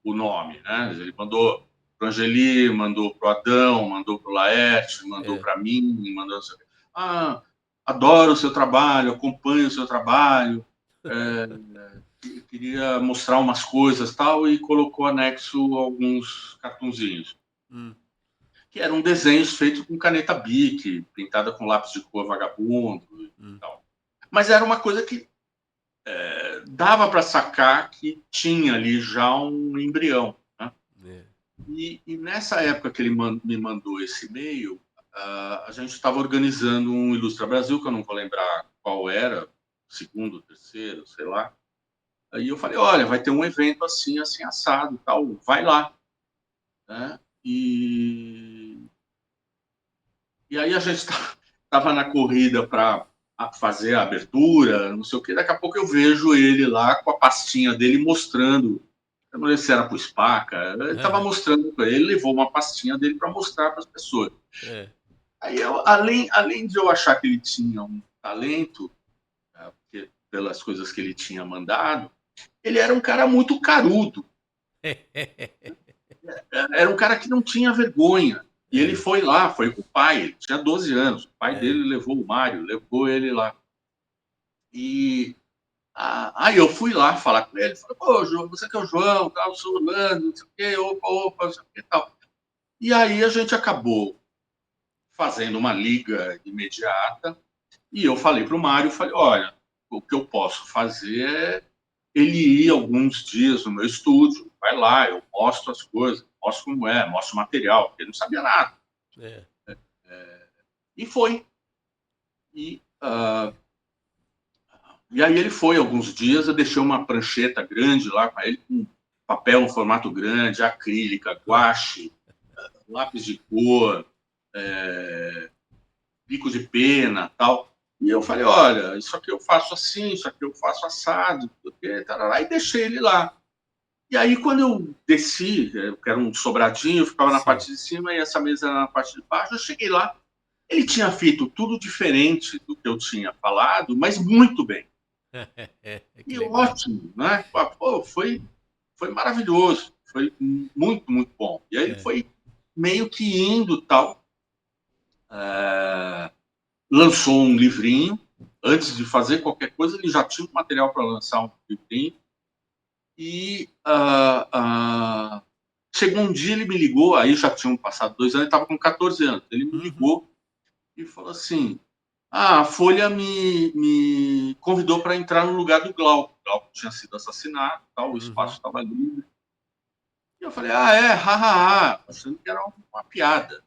o nome, né? Ele mandou para o Angeli, mandou para o Adão, mandou para o Laerte, mandou É. para mim, mandou... Adoro o seu trabalho, acompanho o seu trabalho, queria mostrar umas coisas tal, e colocou anexo alguns cartunzinhos, Hum. que eram desenhos feitos com caneta Bic, pintada com lápis de cor vagabundo e Hum. tal. Mas era uma coisa que dava para sacar que tinha ali já um embrião, né? É. E nessa época que ele me mandou esse e-mail, a gente estava organizando um Ilustra Brasil, que eu não vou lembrar qual era, segundo, terceiro, sei lá. Aí eu falei, olha, vai ter um evento assim, assim, assado, tal, vai lá, né? E aí a gente estava na corrida para fazer a abertura, não sei o quê. Daqui a pouco eu vejo ele lá com a pastinha dele mostrando. Eu não sei se era para o Spaca, ele estava mostrando para ele, levou uma pastinha dele para mostrar para as pessoas. É. Aí eu, além de eu achar que ele tinha um talento, porque, pelas coisas que ele tinha mandado, ele era um cara muito carudo. Era um cara que não tinha vergonha. E ele É. foi lá, foi com o pai, ele tinha 12 anos. O pai É. dele levou o Mário, levou ele lá. E aí eu fui lá falar com ele, falei, pô, João, você que é o João, tal, eu sou o Orlando, não sei o quê, opa, não sei o quê, tal. E aí a gente acabou fazendo uma liga imediata, e eu falei para o Mário, falei, olha, o que eu posso fazer é ele ir alguns dias no meu estúdio, vai lá, eu mostro as coisas, mostro como é, mostro o material, porque ele não sabia nada. É. E foi. E, uh, e aí ele foi alguns dias, eu deixei uma prancheta grande lá com ele, com papel no formato grande, acrílica, guache, lápis de cor, bico de pena, tal. E eu falei, olha, isso aqui eu faço assim, isso aqui eu faço assado, e deixei ele lá. E aí, quando eu desci, que era um sobradinho, eu ficava na Sim. parte de cima e essa mesa era na parte de baixo, eu cheguei lá, Ele tinha feito tudo diferente do que eu tinha falado, mas muito bem. Que E legal. ótimo, né? Pô, foi maravilhoso, foi muito, muito bom. E aí ele É. foi meio que indo tal, é, lançou um livrinho. Antes de fazer qualquer coisa, ele já tinha um material para lançar um livrinho. E chegou um dia, ele me ligou, aí já tinham passado 2 anos, ele estava com 14 anos. Ele me Uhum. ligou e falou assim: a Folha me convidou para entrar no lugar do Glauco. O Glauco tinha sido assassinado, tal, o espaço Uhum. estava livre. E eu falei: ah, é, hahaha, achando que era uma piada.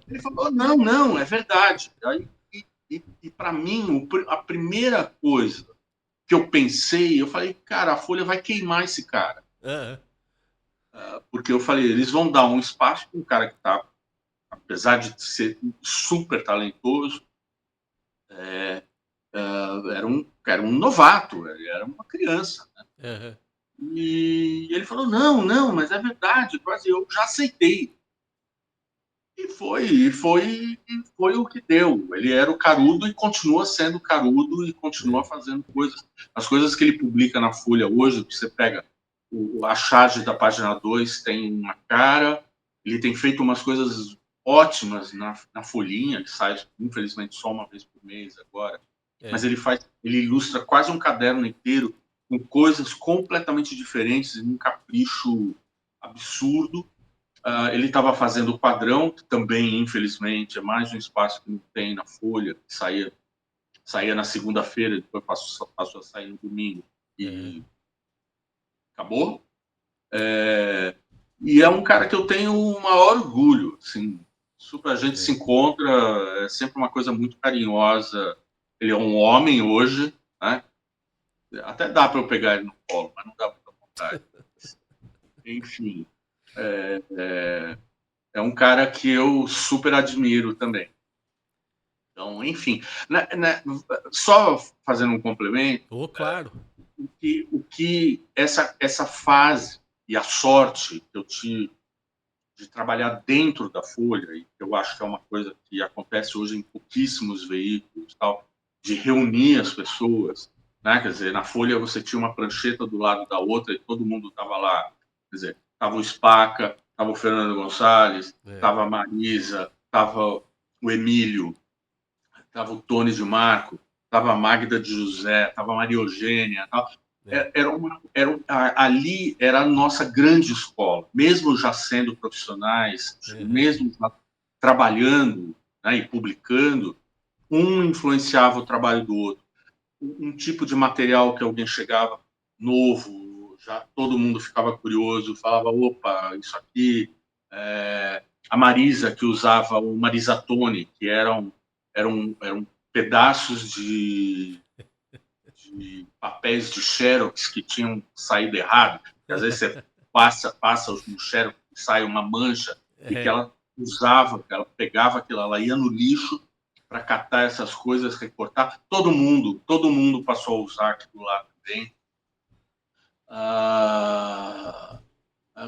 Ele falou: não, não, é verdade. Aí, e para mim, a primeira coisa que eu pensei, eu falei: cara, a Folha vai queimar esse cara. Aham. Porque eu falei: eles vão dar um espaço para um cara que está, apesar de ser super talentoso, era um novato, era uma criança. Aham. E ele falou: não, não, mas é verdade, quase eu já aceitei. E foi o que deu. Ele era o carudo e continua sendo carudo e continua É. fazendo coisas. As coisas que ele publica na Folha hoje, você pega a charge da página 2 tem uma cara, ele tem feito umas coisas ótimas na Folhinha, que sai, infelizmente, só uma vez por mês agora. Mas É. ele ilustra quase um caderno inteiro com coisas completamente diferentes, em um capricho absurdo. Ele estava fazendo o Padrão, que também, infelizmente, é mais um espaço que não tem na Folha, que saía na segunda-feira, depois passou a sair no domingo Aham. e acabou. E é um cara que eu tenho o maior orgulho. Assim, super, a gente se É. encontra, é sempre uma coisa muito carinhosa. Ele é um homem hoje, né? Até dá para eu pegar ele no colo, mas não dá muita vontade. Enfim, é um cara que eu super admiro também. Então, enfim, só fazendo um complemento, Oh, claro. o que essa fase e a sorte que eu tive de trabalhar dentro da Folha, e que eu acho que é uma coisa que acontece hoje em pouquíssimos veículos, tal, de reunir as pessoas, né? Quer dizer, na Folha você tinha uma prancheta do lado da outra e todo mundo estava lá. Quer dizer, estava o Spaca, estava o Fernando Gonçalves, É. estava a Marisa, estava o Emílio, estava o Tony de Marco, estava a Magda de José, estava a Maria Eugênia, tal. É. Ali era a nossa grande escola, mesmo já sendo profissionais, Aham. mesmo já trabalhando, né, e publicando, um influenciava o trabalho do outro. Um tipo de material que alguém chegava novo, já todo mundo ficava curioso, falava: opa, isso aqui. A Marisa, que usava o Marisatone, que eram pedaços de papéis de Xerox que tinham saído errado. Às vezes você passa no Xerox e sai uma mancha, e que É. ela usava, ela pegava aquilo, ela ia no lixo para catar essas coisas, recortar. Todo mundo passou a usar aquilo lá também. A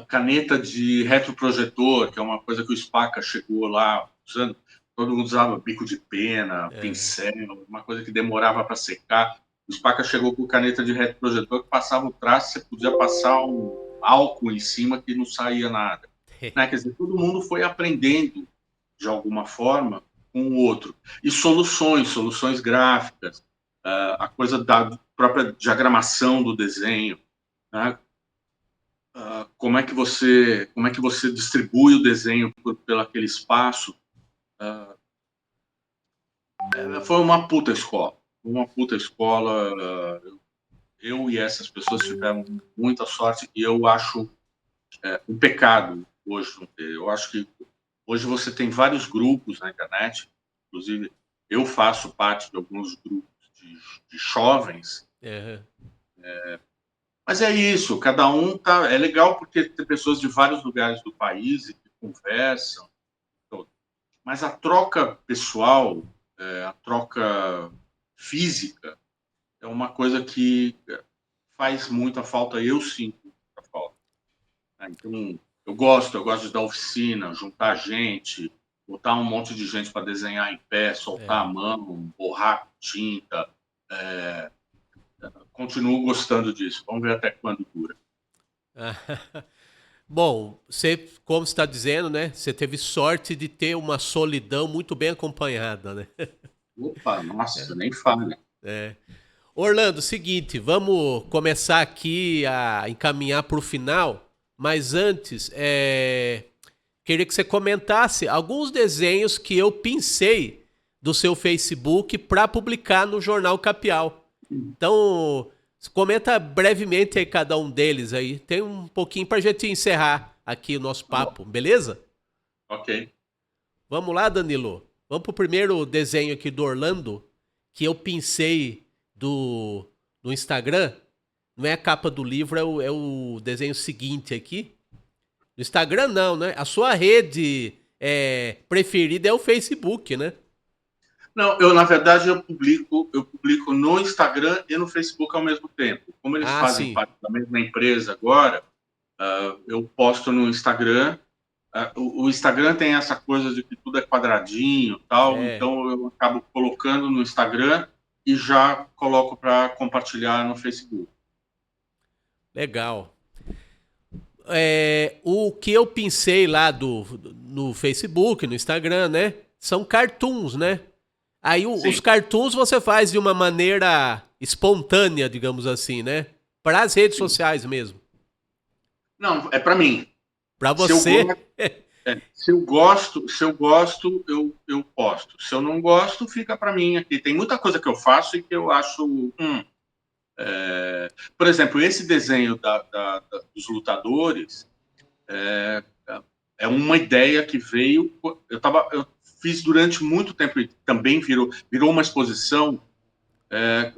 caneta de retroprojetor, que é uma coisa que o Spaca chegou lá usando. Todo mundo usava bico de pena, Aham. pincel, uma coisa que demorava para secar. O Spaca chegou com caneta de retroprojetor que passava o traço, você podia passar um álcool em cima que não saía nada. Né? Quer dizer, todo mundo foi aprendendo de alguma forma com o outro. E soluções gráficas, a coisa da própria diagramação do desenho, né? Como é que você distribui o desenho pelo aquele espaço. Foi uma puta escola. Eu e essas pessoas tiveram muita sorte e eu acho um pecado hoje não ter. Eu acho que hoje você tem vários grupos na internet, inclusive eu faço parte de alguns grupos de jovens. Aham. Mas é isso, cada um tá. É legal porque tem pessoas de vários lugares do país e que conversam. Mas a troca pessoal, a troca física, é uma coisa que faz muita falta, eu sinto muita falta. Né? Então, eu gosto de dar oficina, juntar gente, botar um monte de gente para desenhar em pé, soltar a mão, borrar com tinta. Continuo gostando disso. Vamos ver até quando dura. Bom, você, como você está dizendo, né? Você teve sorte de ter uma solidão muito bem acompanhada, né? Opa, nossa, nem fale. Orlando, seguinte, vamos começar aqui a encaminhar para o final, mas antes, queria que você comentasse alguns desenhos que eu pincei do seu Facebook para publicar no Jornal Capial. Então, comenta brevemente aí cada um deles aí. Tem um pouquinho para a gente encerrar aqui o nosso papo, beleza? Ok. Vamos lá, Danilo. Vamos pro primeiro desenho aqui do Orlando, que eu pincei do Instagram. Não é a capa do livro, é o desenho seguinte aqui. No Instagram não, né? A sua rede preferida é o Facebook, né? Não, na verdade, eu publico no Instagram e no Facebook ao mesmo tempo. Como eles Ah, fazem sim. parte da mesma empresa agora, eu posto no Instagram. O Instagram tem essa coisa de que tudo é quadradinho, tal, É, então eu acabo colocando no Instagram e já coloco para compartilhar no Facebook. legal. O que eu pincei lá no Facebook, no Instagram, né? São cartoons, né? Aí os Sim. cartoons você faz de uma maneira espontânea, digamos assim, né? Para as redes Sim. sociais mesmo. Não, é para mim. Para Se eu você, gosto, se eu gosto, eu posto. Se eu não gosto, fica para mim aqui. Tem muita coisa que eu faço e que eu acho. Por exemplo, esse desenho dos lutadores é uma ideia que veio. Eu fiz durante muito tempo e também virou uma exposição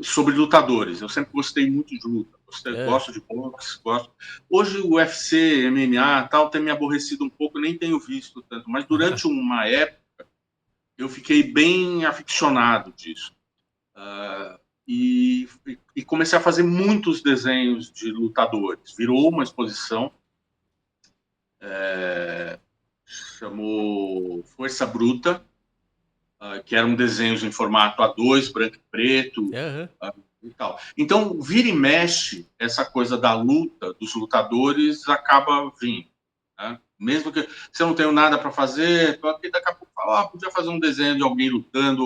sobre lutadores. Eu sempre gostei muito de luta. é, Gosto de boxe, gosto. Hoje o UFC, MMA, tal, tem me aborrecido um pouco, nem tenho visto tanto. Mas durante uma época eu fiquei bem aficionado disso. E comecei a fazer muitos desenhos de lutadores. Virou uma exposição, chamou Força Bruta, que eram desenhos em formato A2, branco e preto, aham. e tal. Então, vira e mexe, essa coisa da luta, dos lutadores, acaba vindo. Né? Mesmo que se eu não tenho nada para fazer, daqui a pouco falo, podia fazer um desenho de alguém lutando.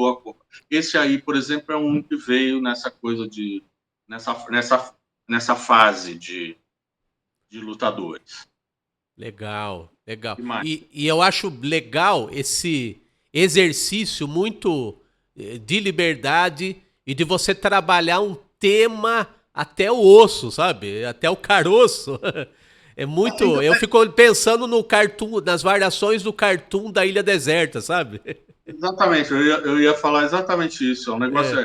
Esse aí, por exemplo, é um que veio nessa coisa de. Nessa fase de lutadores. Legal, legal. E mais? E eu acho legal esse exercício muito de liberdade e de você trabalhar um tema até o osso, sabe? Até o caroço. É muito. Então, Eu fico pensando no cartoon, nas variações do cartoon da Ilha Deserta, sabe? exatamente, eu ia falar exatamente isso. É um negócio.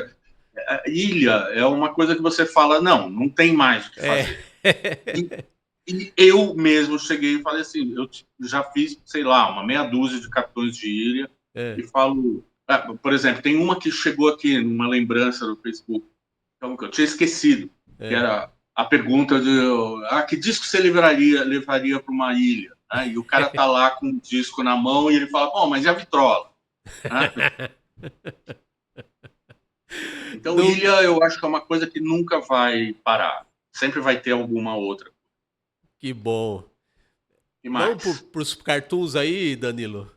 É, Ilha é uma coisa que você fala, não tem mais o que é. fazer. E, e eu mesmo cheguei e falei assim, eu já fiz, sei lá, uma meia dúzia de cartões de ilha É, e falo, por exemplo, tem uma que chegou aqui numa lembrança do Facebook, que eu tinha esquecido, que é. era a pergunta de que disco você levaria para uma ilha? Né? E o cara tá lá com o disco na mão e ele fala, bom, mas e a vitrola? Né? Então, Não, ilha eu acho que é uma coisa que nunca vai parar. Sempre vai ter alguma outra. que bom. E Vamos mais? para os cartoons aí, Danilo.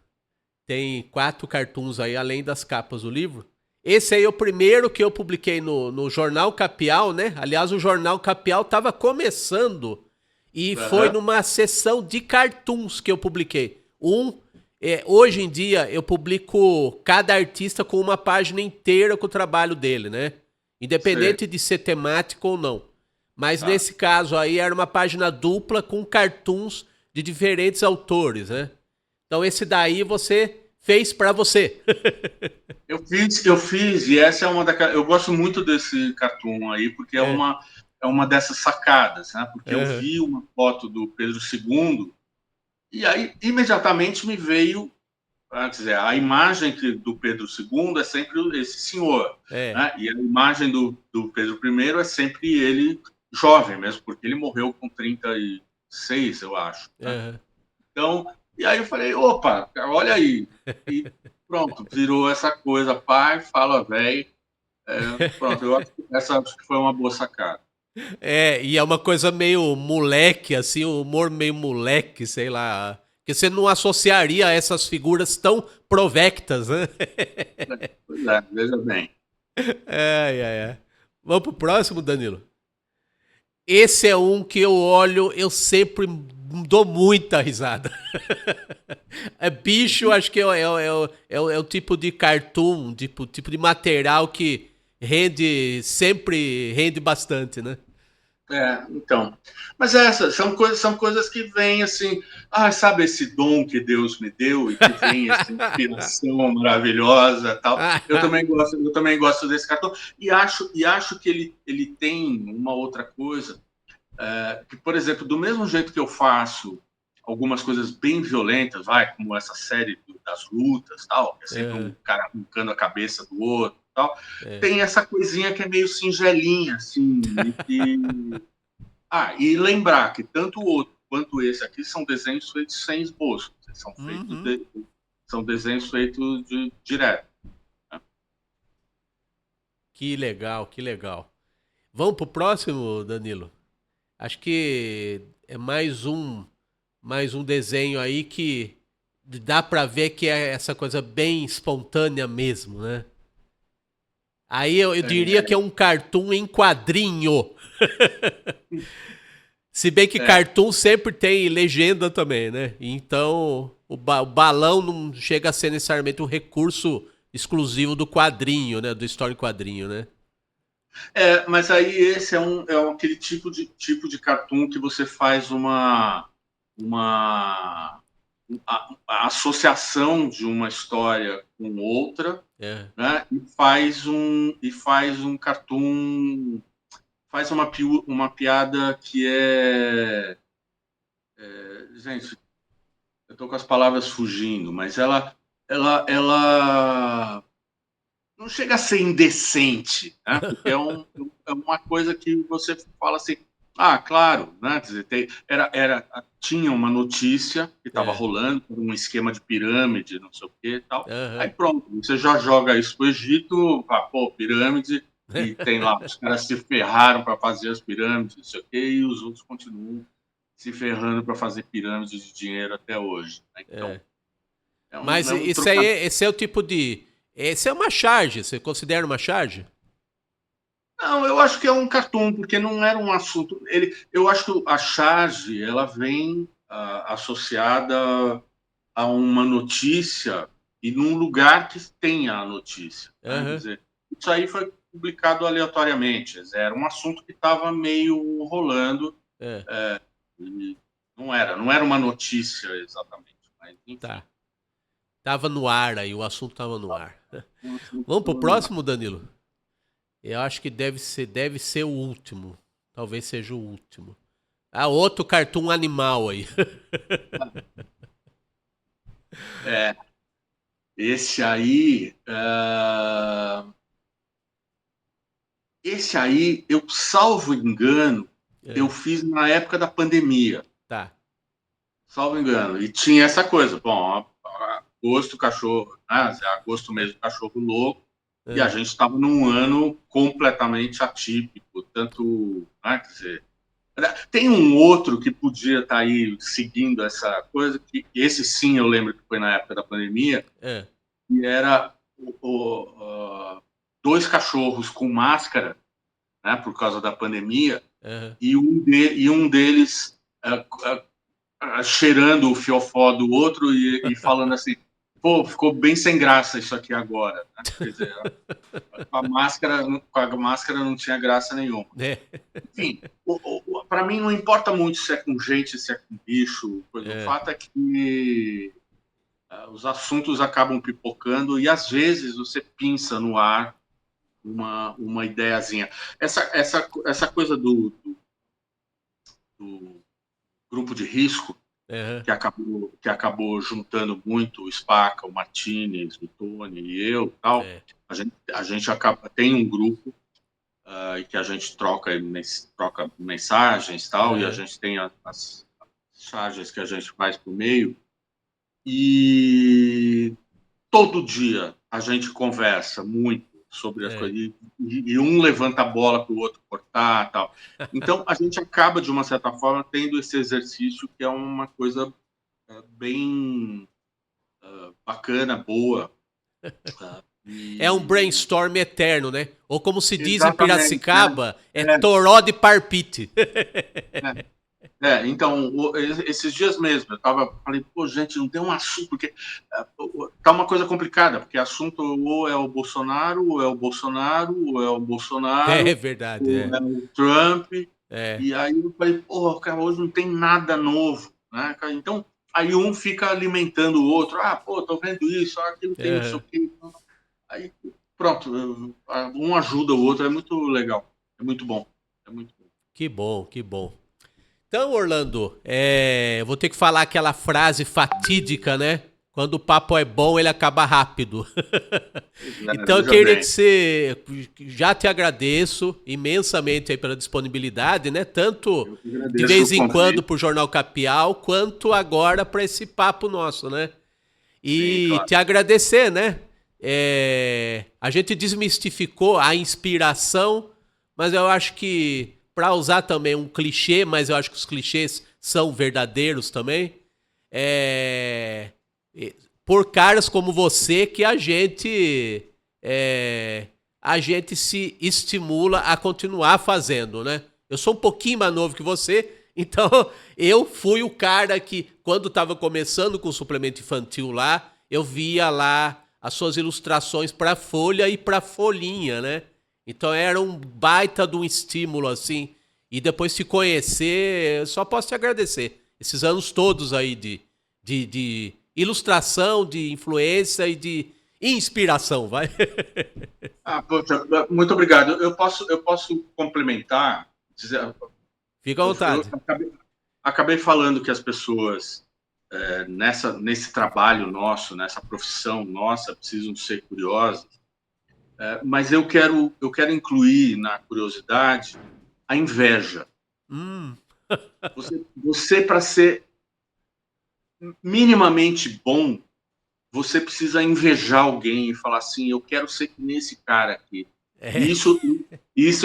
Tem 4 cartoons aí, além das capas do livro. Esse aí é o primeiro que eu publiquei no Jornal Capial, né? Aliás, o Jornal Capial estava começando e foi Uhum. numa sessão de cartoons que eu publiquei. Hoje em dia eu publico cada artista com uma página inteira com o trabalho dele, né? Sei. Independente de ser temático ou não. Mas Tá. nesse caso aí era uma página dupla com cartoons de diferentes autores, né? Então esse daí você fez pra você. Eu fiz, e essa é uma daquelas. Eu gosto muito desse cartoon aí, porque é É. uma dessas sacadas, né? Porque eu Aham. vi uma foto do Pedro II, e aí imediatamente me veio, quer dizer, a imagem do Pedro II é sempre esse senhor, É. né? E a imagem do Pedro I é sempre ele jovem mesmo, porque ele morreu com 36, eu acho. Né? Aham. Então, E aí eu falei, opa, olha aí. E pronto, virou essa coisa, pai, fala, velho. Pronto, eu acho que foi uma boa sacada. E é uma coisa meio moleque, assim, um humor meio moleque, sei lá. Que você não associaria a essas figuras tão provectas, né? Pois é, veja bem. Vamos pro próximo, Danilo? Esse é um que eu olho, eu sempre dou muita risada. É bicho, acho que é o tipo de cartoon, tipo de material que sempre rende bastante, né? Então. Mas essas são coisas que vêm assim, sabe esse dom que Deus me deu e que vem essa inspiração maravilhosa, tal. Eu também gosto desse cartão e acho que ele tem uma outra coisa, que, por exemplo, do mesmo jeito que eu faço algumas coisas bem violentas, como essa série das lutas, tal, que é sempre um Aham, cara arrancando a cabeça do outro, tal. é. Tem essa coisinha que é meio singelinha, assim, e que e lembrar que tanto o outro quanto esse aqui são desenhos feitos sem esboço, Uhum. são desenhos feitos direto. Né? Que legal, que legal. Vamos pro próximo, Danilo? Acho que é mais um desenho aí que dá pra ver que é essa coisa bem espontânea mesmo, né? Aí eu diria que é um cartoon em quadrinho. Se bem que É, cartoon sempre tem legenda também, né? Então o balão não chega a ser necessariamente um recurso exclusivo do quadrinho, né? Do story quadrinho, né? mas aí esse é aquele tipo de cartoon que você faz uma a associação de uma história com outra, É. né? E faz um cartoon, faz uma piada que gente, eu estou com as palavras fugindo, mas ela não chega a ser indecente, né? Porque é uma coisa que você fala assim, claro, né? Quer dizer, tinha uma notícia que estava É. rolando, um esquema de pirâmide, não sei o que e tal. Aí Aham. pronto, você já joga isso para o Egito, pirâmide, e tem lá, os caras se ferraram para fazer as pirâmides, não sei o quê, e os outros continuam se ferrando para fazer pirâmides de dinheiro até hoje. Né? Então, É. Mas é um isso aí, trocadilho. esse é o tipo de. Esse é uma charge, você considera uma charge? Não, eu acho que é um cartoon, porque não era um assunto. Eu acho que a charge ela vem associada a uma notícia e num lugar que tenha a notícia. Né? Quer Aham. dizer, isso aí foi publicado aleatoriamente. Quer dizer, era um assunto que estava meio rolando. É. E não era uma notícia exatamente, mas enfim. Tá. Tava no ar aí, o assunto tava no ar. Um assunto Vamos pro estava no ar. próximo, Danilo? Eu acho que deve ser o último. Talvez seja o último. Outro cartoon animal aí. É, esse aí. Esse aí, eu salvo engano, eu É, fiz na época da pandemia, tá. salvo engano. E tinha essa coisa, bom, agosto, cachorro, né? Agosto mesmo, cachorro louco, e a É, gente estava num ano completamente atípico, tanto, né, quer dizer, tem um outro que podia estar aí seguindo essa coisa, que esse sim eu lembro que foi na época da pandemia, é, e era dois cachorros com máscara, né, por causa da pandemia, é, e um deles cheirando o fiofó do outro e falando assim, pô, ficou bem sem graça isso aqui agora. Né? Quer dizer, com a máscara não tinha graça nenhuma. é, Enfim, para mim não importa muito se é com gente, se é com bicho. Coisa. O é, fato é que os assuntos acabam pipocando e às vezes você pinça no ar uma ideiazinha. Essa coisa do grupo de risco é, que acabou juntando muito o Spaca, o Martinez, o Tony e eu, tal. é, A gente acaba tem um grupo e que a gente troca mensagens, tal, e a é, gente tem as mensagens que a gente faz por meio. E todo dia a gente conversa muito sobre as É. coisas, e um levanta a bola para o outro cortar, tal. Então a gente acaba, de uma certa forma, tendo esse exercício, que é uma coisa bem bacana, boa. É um E brainstorm eterno, né? Ou como se diz em exatamente, né? Piracicaba, é É, toró de parpite. então, esses dias mesmo, falei, pô, gente, não tem um assunto, porque tá uma coisa complicada, porque assunto ou é o Bolsonaro, ou é o Bolsonaro, ou é o É Bolsonaro, verdade, ou é. é o Trump, É. e aí eu falei, pô, cara, hoje não tem nada novo, né? Então, aí um fica alimentando o outro, pô, tô vendo isso, aquilo tem não sei o Aham. quê. Aí, pronto, um ajuda o outro, é muito legal, é muito bom, é muito bom. Que bom, que bom. Então, Orlando, eu vou ter que falar aquela frase fatídica, né? Quando o papo é bom, ele acaba rápido. Então, eu Veja queria que bem, você. Já te agradeço imensamente aí pela disponibilidade, né? Tanto eu que de agradeço vez o em quando convite. pro Jornal Capial, quanto agora para esse papo nosso, né? Sim, E claro. te agradecer, né? A gente desmistificou a inspiração, mas eu acho que, para usar também um clichê, mas eu acho que os clichês são verdadeiros também, é, é, por caras como você que é, a gente se estimula a continuar fazendo, né? Eu sou um pouquinho mais novo que você, então eu fui o cara que, quando estava começando com o suplemento infantil lá, eu via lá as suas ilustrações para Folha e para Folhinha, né? Então era um baita de um estímulo assim. E depois se conhecer, eu só posso te agradecer. Esses anos todos aí de ilustração, de influência e de inspiração, vai. Poxa, muito obrigado. Eu posso complementar, dizer, Fica à eu vontade. acabei falando que as pessoas nesse trabalho nosso, nessa profissão nossa, precisam ser curiosas, mas eu quero incluir na curiosidade a inveja. Hum, Você para ser minimamente bom, você precisa invejar alguém e falar assim, eu quero ser que nem esse cara aqui. E é, isso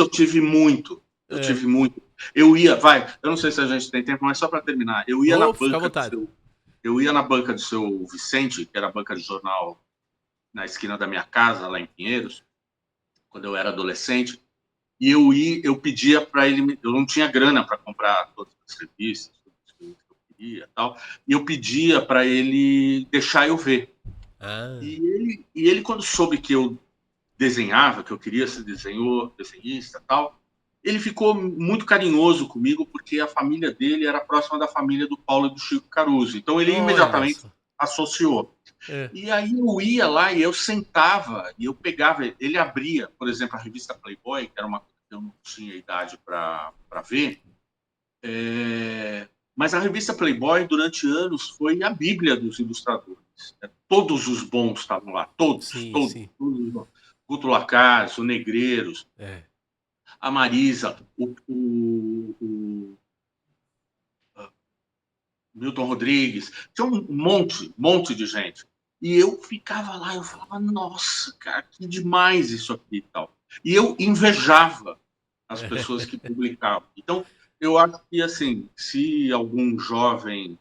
eu tive muito. Eu é. tive muito. Eu não sei se a gente tem tempo, mas só para terminar, Oh, fica à vontade. eu ia na banca do seu Vicente, que era a banca de jornal na esquina da minha casa, lá em Pinheiros, quando eu era adolescente, e eu pedia para ele, eu não tinha grana para comprar todas as revistas, tudo que eu queria, tal, e eu pedia para ele deixar eu ver. Ah, E ele, quando soube que eu desenhava, que eu queria ser desenhista, tal, ele ficou muito carinhoso comigo, porque a família dele era próxima da família do Paulo e do Chico Caruso. Então ele olha imediatamente só. associou. É. E aí eu ia lá e eu sentava e eu pegava, ele abria, por exemplo, a revista Playboy, que era uma coisa que eu não tinha idade para ver, mas a revista Playboy, durante anos, foi a bíblia dos ilustradores. Todos os bons estavam lá, todos, Sim, todos, sim. todos os bons. Guto Lacaz, o Negreiros, É. a Marisa, o Milton Rodrigues, tinha um monte de gente. E eu ficava lá, eu falava, nossa, cara, que demais isso aqui e tal. E eu invejava as pessoas que publicavam. Então, eu acho que, assim, se algum jovem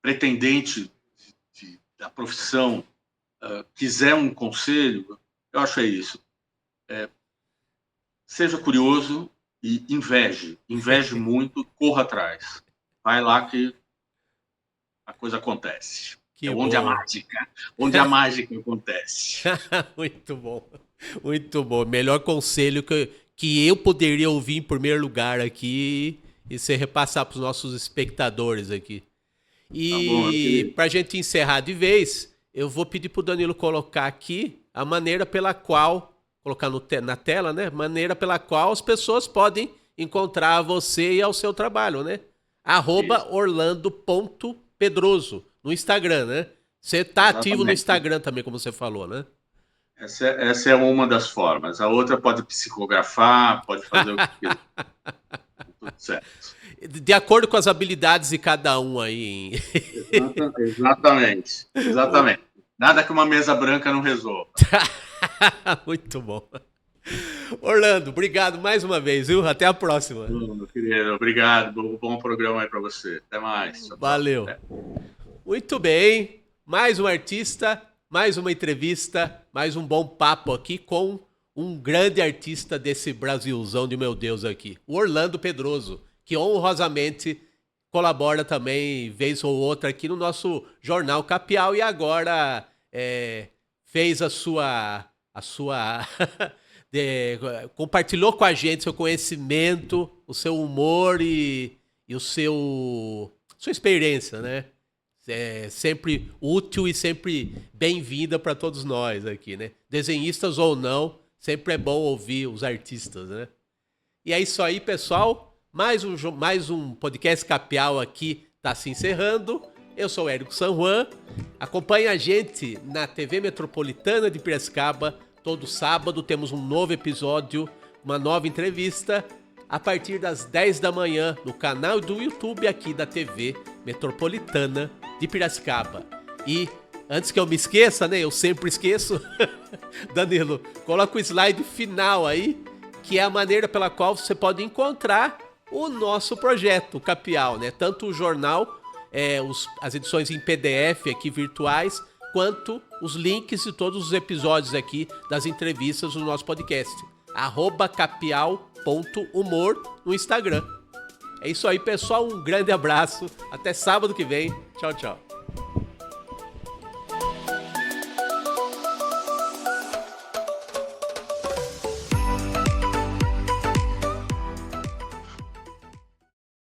pretendente da profissão quiser um conselho, eu acho é isso. Seja curioso e inveje muito, corra atrás. Vai lá que a coisa acontece. É Que bom. onde a mágica acontece. Muito bom. Muito bom. Melhor conselho que eu poderia ouvir em primeiro lugar aqui e você repassar para os nossos espectadores aqui. Tá bom, meu E querido? para a gente encerrar de vez, eu vou pedir para o Danilo colocar aqui a maneira pela qual, colocar na tela, né? Maneira pela qual as pessoas podem encontrar você e ao seu trabalho, né? Isso, @orlando.pedroso no Instagram, né? Você tá ativo no exatamente. Instagram também, como você falou, né? Essa é uma das formas. A outra pode psicografar, pode fazer o que quiser. tudo certo. De acordo com as habilidades de cada um aí. Exatamente. Nada que uma mesa branca não resolva. Muito bom. Orlando, obrigado mais uma vez, viu? Até a próxima. Meu querido, obrigado. Bom programa aí para você. Até mais. Valeu. Muito bem. Mais um artista, mais uma entrevista, mais um bom papo aqui com um grande artista desse Brasilzão de meu Deus aqui, o Orlando Pedroso, que honrosamente colabora também, vez ou outra, aqui no nosso Jornal Capial e agora fez a sua compartilhou com a gente seu conhecimento, o seu humor e sua experiência, né? É sempre útil e sempre bem-vinda para todos nós aqui, né? Desenhistas ou não, sempre é bom ouvir os artistas, né? E é isso aí, pessoal. Mais um podcast Capial aqui tá se encerrando. Eu sou o Érico San Juan. Acompanhe a gente na TV Metropolitana de Piracicaba. Todo sábado temos um novo episódio, uma nova entrevista, a partir das 10 da manhã no canal do YouTube aqui da TV Metropolitana de Piracicaba. E antes que eu me esqueça, né? Eu sempre esqueço. Danilo, coloca o slide final aí, que é a maneira pela qual você pode encontrar o nosso projeto, o Capial, né? Tanto o jornal, as edições em PDF aqui virtuais, quanto os links de todos os episódios aqui das entrevistas do nosso podcast. @capial.humor no Instagram. É isso aí, pessoal. Um grande abraço. Até sábado que vem. Tchau, tchau.